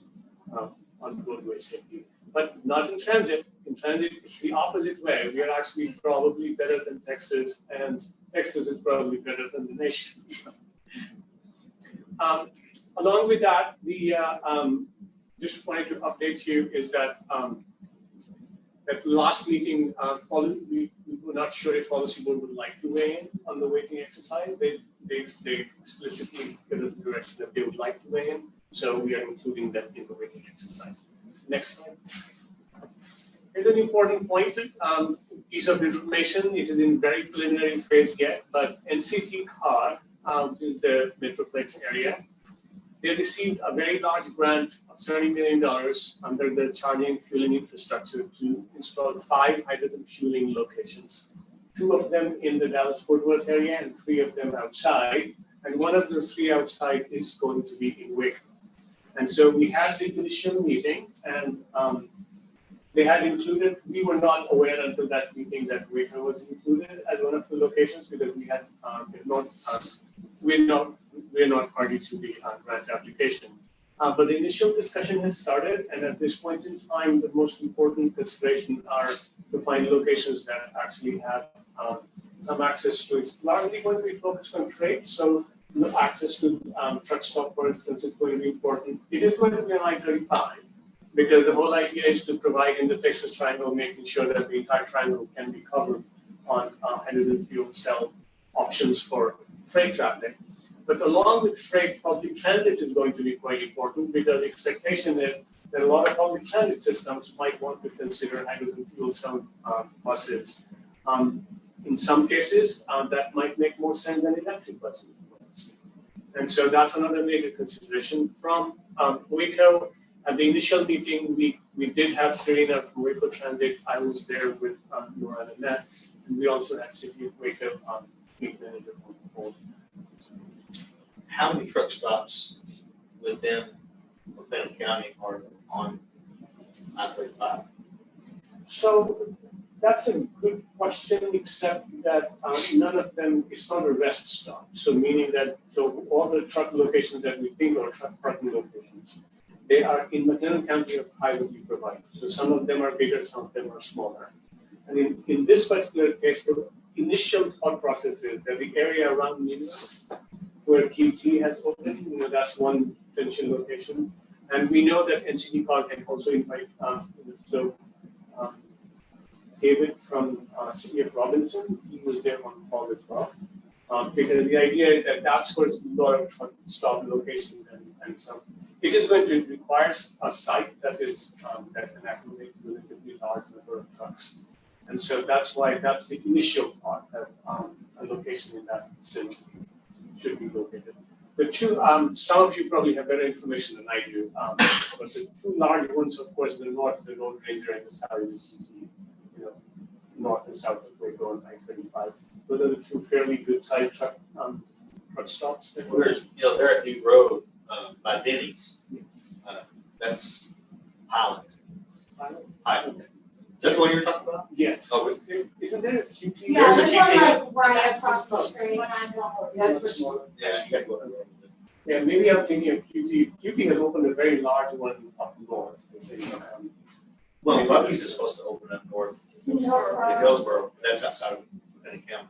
on roadway safety, but not in transit. In transit, it's the opposite way. We are actually probably better than Texas, and Texas is probably better than the nation. Along with that, the just wanted to update you is that at last meeting, we were not sure if policy board would like to weigh in on the weighting exercise. They explicitly give us the direction that they would like to weigh in, so we are including that in the weighting exercise. Next slide. Here's an important point, piece of information. It is in very preliminary phase yet, but NCT CAR, which is the Metroplex area, They received a very large grant of $70 million under the charging and fueling infrastructure to install 5 hydrogen fueling locations. 2 of them in the Dallas-Fort Worth area and 3 of them outside. And one of those 3 outside is going to be in Waco. And so we had the initial meeting, and they had included, we were not aware until that meeting that Waco was included as one of the locations because we had we're not party to the grant application. But the initial discussion has started, and at this point in time, the most important considerations are to find locations that actually have some access to. It's largely going to be focused on freight, so access to truck stop, for instance, is going to be important. It is going to be on I-35 because the whole idea is to provide in the Texas Triangle, making sure that the entire triangle can be covered on hydrogen fuel cell options for freight traffic. But along with freight, public transit is going to be quite important because the expectation is that a lot of public transit systems might want to consider hydrogen fuel cell buses. In some cases, that might make more sense than electric buses. And so that's another major consideration. From Waco, at the initial meeting, we did have Serena from Waco Transit. I was there with Nora and Annette, and we also had City of Waco fleet manager on board. How many truck stops within County are on I-35? So that's a good question, except that none of them, it's not a rest stop. So meaning that, so all the truck locations that we think are truck parking locations, they are in McLennan County of privately provided. So some of them are bigger, some of them are smaller. And in this particular case, the initial thought process is that the area around Midwest, where QT has opened, that's one potential location. And we know that NCD Call can also invite, David from City of Robinson, he was there on call as well. Because the idea is that that's where a lot of truck stop locations and some. It is going to require a site that is that can accommodate relatively large number of trucks. And so that's why that's the initial thought that a location in that vicinity should be located. The two, some of you probably have better information than I do, but the 2 large ones, of course, the north, the Road Ranger, and the south is north and south of Waco on I-35. Those are the 2 fairly good sized truck stops. Whereas, they're at New Road by Denny's. That's Highland. Highland. Is that the one you're talking about? Yes. Oh, Isn't there a QT? Yeah, There's a there's one QT. like right That's across the close. street. That's smaller. yeah, you got to go to the road. Yeah, maybe I'm thinking of QT. QT has opened a very large one up north. Well, Bucky's is supposed to open up north in Hillsborough. That's outside of any county.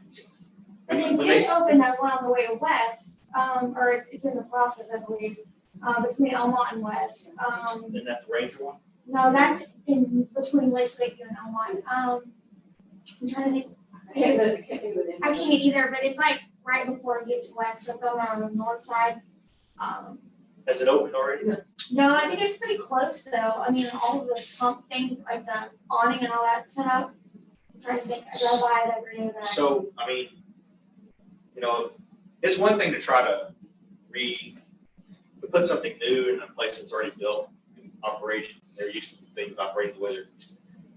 And they did open that one on the way to West, or it's in the process, I believe, between Elmont and West. Isn't that the Ranger one? No, that's in between Lake Lakeview and Elmont. I'm trying to think. I can't think of it. I can't either, but it's like right before you get to West, so it's on the north side. Has it opened already? No, I think it's pretty close though. I mean, all of the pump things, like the awning and all that set up. I'm trying to think, I go by it every day. So, I mean, it's one thing to try to put something new in a place that's already built and operating. They're used to things operating the way they're used to.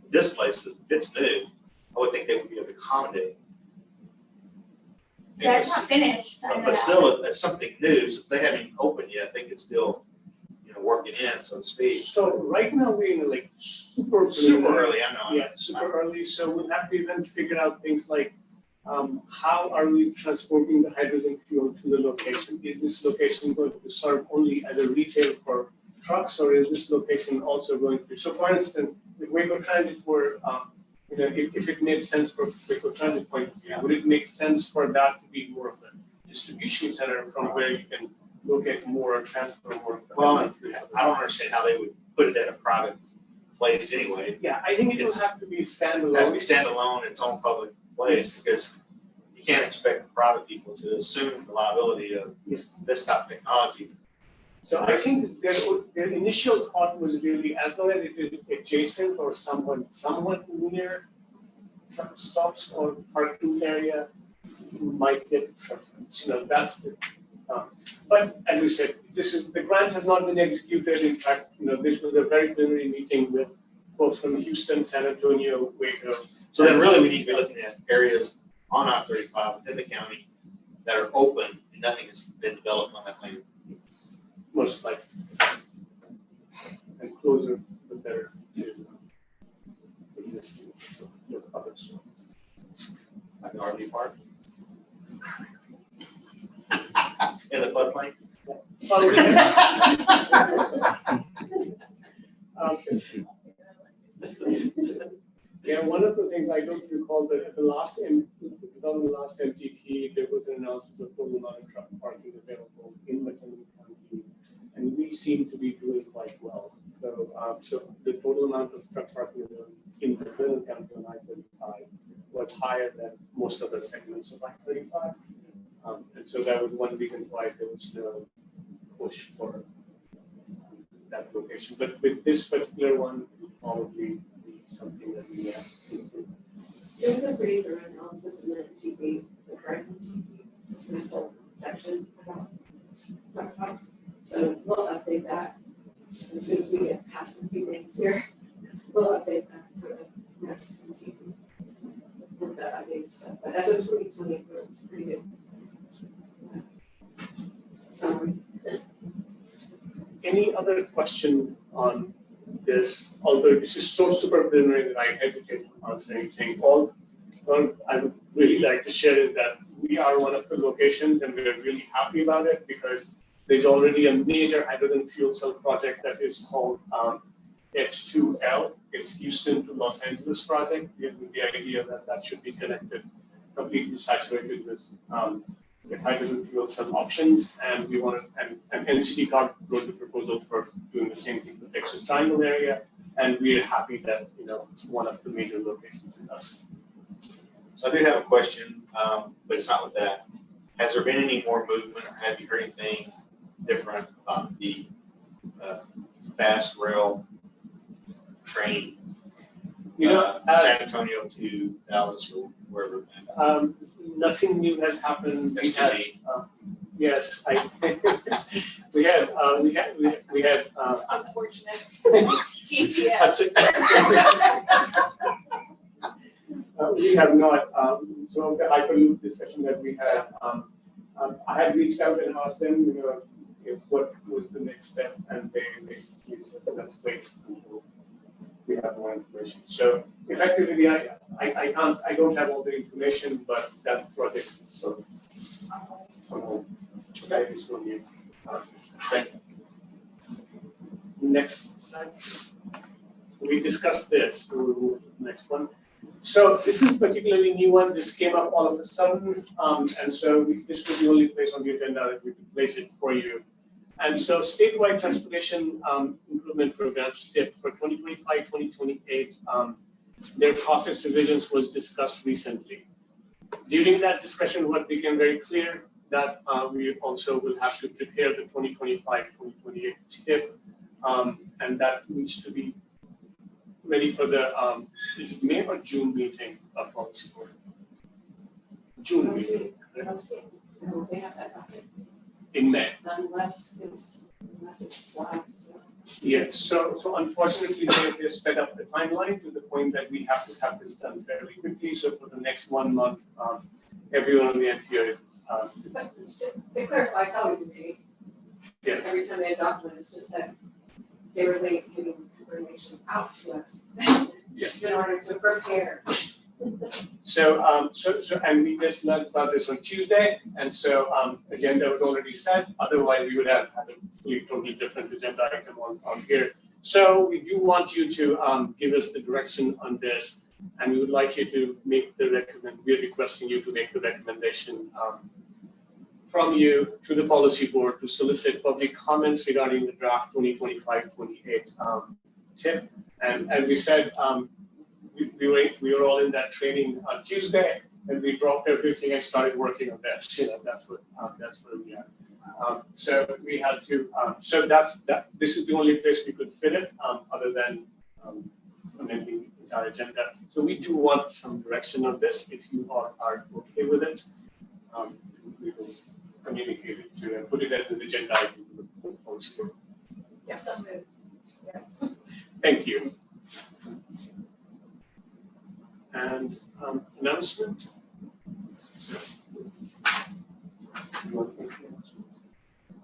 This place, if it's new, I would think they would be able to accommodate. Yeah, it's not finished. I A know that. facility, that's something new, so if they haven't even opened yet, they could still, work it in, so to speak. So right now we're in like super Super early, I know. Yeah, super early. So we'll have to then figure out things like how are we transporting the hydrogen fuel to the location? Is this location going to serve only as a retail for trucks, or is this location also going to? So, for instance, with Waco Transit, where if it made sense for Waco Transit point of view, would it make sense for that to be more of a distribution center from where you can locate more or transfer more? Well, I don't understand how they would put it at a private place anyway. Yeah, I think it will have to be It standalone. have to be standalone in its own public place, because you can't expect private people to assume the liability of this type of technology. So I think their initial thought was really, as long as it is adjacent or somewhat near truck stops or parking area, you might get preference. That's the But as we said, the grant has not been executed. In fact, this was a very preliminary meeting with folks from Houston, San Antonio, Waco. So then really we need to be looking at areas on I-35 within the county that are open and nothing has been developed on that land. Most likely. And closer, the better to existing other sources. Like an RV park. In the floodplain. Okay. Yeah, one of the things I don't recall that at the last MTP, there was an analysis of total amount of truck parking available in McLean County, and we seem to be doing quite well. So, the total amount of truck parking in McLean County on I-35 was higher than most of the segments of I-35, and so that was one reason why there was no push for that location. But with this particular one, it would probably be something that we have to improve. There was a pretty thorough analysis in the MTP, the current MTP, whole section about truck stops. So we'll update that as soon as we get past the few things here. We'll update that for the next MTP with the updated stuff. But as of 2020, it's pretty good summary. Any other question on this? Although this is so super preliminary that I hesitate to answer anything. All I would really like to share is that we are one of the locations and we're really happy about it because there's already a major hydrogen fuel cell project that is called H2L. It's Houston to Los Angeles project. We have the idea that that should be connected, completely saturated with hydrogen fuel cell options, and we want to, and NCT wrote the proposal for doing the same thing for the Texas Triangle area, and we're happy that one of the major locations in us. So I do have a question, but it's not with that. Has there been any more movement, or have you heard anything different about the fast rail train? San Antonio to Dallas or wherever. Nothing new has happened. That's to me. Yes, we had Unfortunate. TTS. we have not, so the Hyperloop discussion that we had, I had reached out and asked them, what was the next step, and they said, let's wait until we have more information. So effectively, I don't have all the information, but that project is sort of on hold. Okay, so next slide. We discussed this. So we'll move to the next one. So this is a particularly new one. This came up all of a sudden, and so this was the only place on the agenda that we could place it for you. And so statewide transportation improvement program STIP for 2025-2028, their process revisions was discussed recently. During that discussion, what became very clear that we also will have to prepare the 2025-2028 STIP, and that needs to be ready for the is it May or June meeting of policy board? June meeting. They have that document. In May. Unless it's slides. Yes, so unfortunately, they sped up the timeline to the point that we have to have this done fairly quickly. So for the next 1 month, everyone on the MPO is. But to clarify, it's always a May. Yes. Every time they adopt one, it's just that they were late getting information out to us Yes. in order to prepare. So, and we just learned about this on Tuesday, and so agenda was already set. Otherwise, we would have had a totally different agenda item on here. So we do want you to give us the direction on this, and we would like you to make the we're requesting you to make the recommendation from you to the policy board to solicit public comments regarding the draft 2025-28 tip. And as we said, we were all in that training on Tuesday, and we dropped everything and started working on this. That's where we are. So we had to. So this is the only place we could fit it, other than amending our agenda. So we do want some direction on this. If you are okay with it, we will communicate it to and put it as an agenda item for the policy board. Yes. Thank you. And announcement?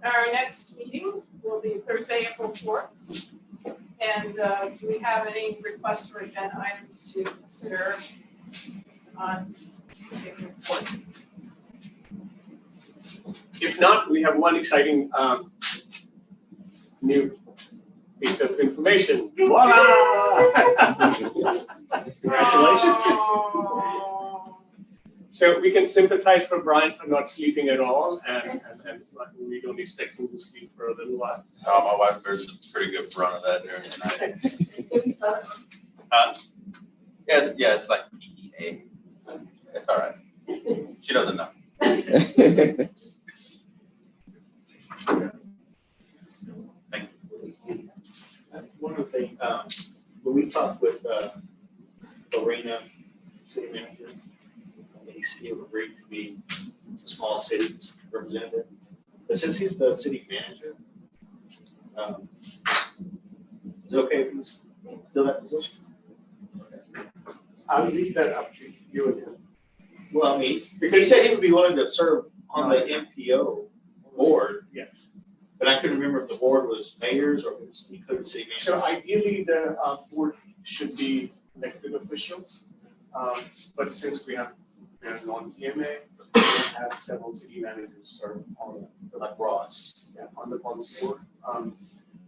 Our next meeting will be Thursday, April 4th. And do we have any requests for agenda items to consider on April 4th? If not, we have one exciting new piece of information. Voila! Congratulations. So we can sympathize for Brian for not sleeping at all, and we don't expect him to sleep for a little while. Oh, my wife bears a pretty good run of that during the night. Yeah, it's like PEA. It's all right. She doesn't know. Thank you. That's one of the things, when we talked with Lorena, city manager, he agreed to be a small cities representative. But since he's the city manager, is it okay if he's still that position? I'll leave that up to you and him. Well, I mean, because he said he would be willing to serve on the MPO board, Yes. but I couldn't remember if the board was mayors or if it was included city So managers. ideally, the board should be elected officials. But since we are non-TMA, we have several city managers serve on Like Ross. the policy board.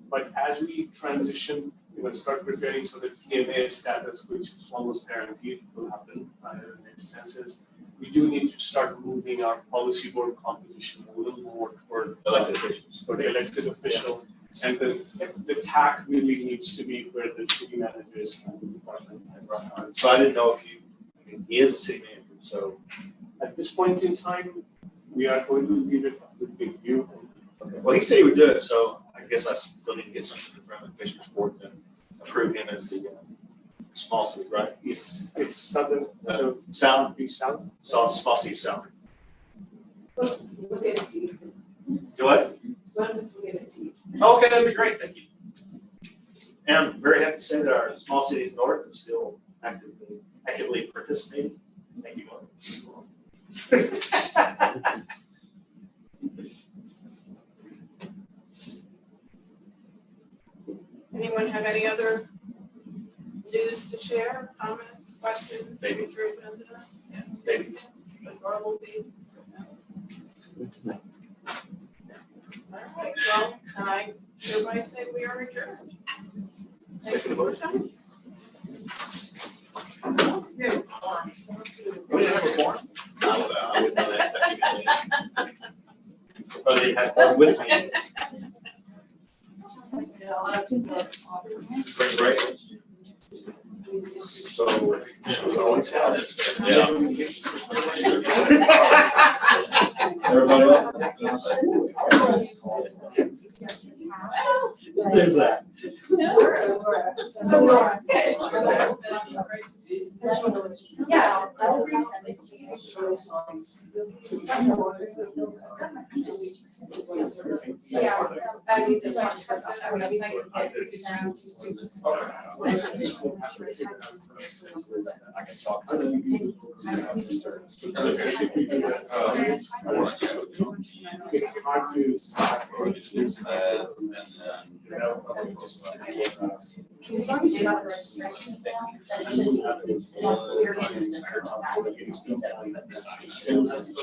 But as we transition, start preparing for the TMA status, which is almost guaranteed will happen in the next census, we do need to start moving our policy board composition a little more toward Elected officials. for the elected official. And the tack really needs to be where the city managers and the department heads are. So I didn't know if you, I mean, he is a city manager, so. At this point in time, we are going to leave it between you and. Well, he said he would do it, so I guess I still need to get something in front of the commissioner's board to approve him as the small city, right? It's southern, so Sound, be south. small city sound. We'll get it to you. Do what? We'll get it to you. Okay, that'd be great, thank you. And I'm very happy to say that our small cities north is still actively participating. Thank you, Mark. Anyone have any other news to share, comments, questions? Maybe. Yes. Maybe. The normal be. All right, well, and I hereby say we are adjourned. Second motion. Yeah. We didn't have a forum? I would know that. Or they had one with me. Spring break. So. Always have it. Yeah. Everybody else? There's that. Yeah. Yeah. I mean, this one, I was like, I can talk to It's hard to start. As long as you have the registration down, then you can-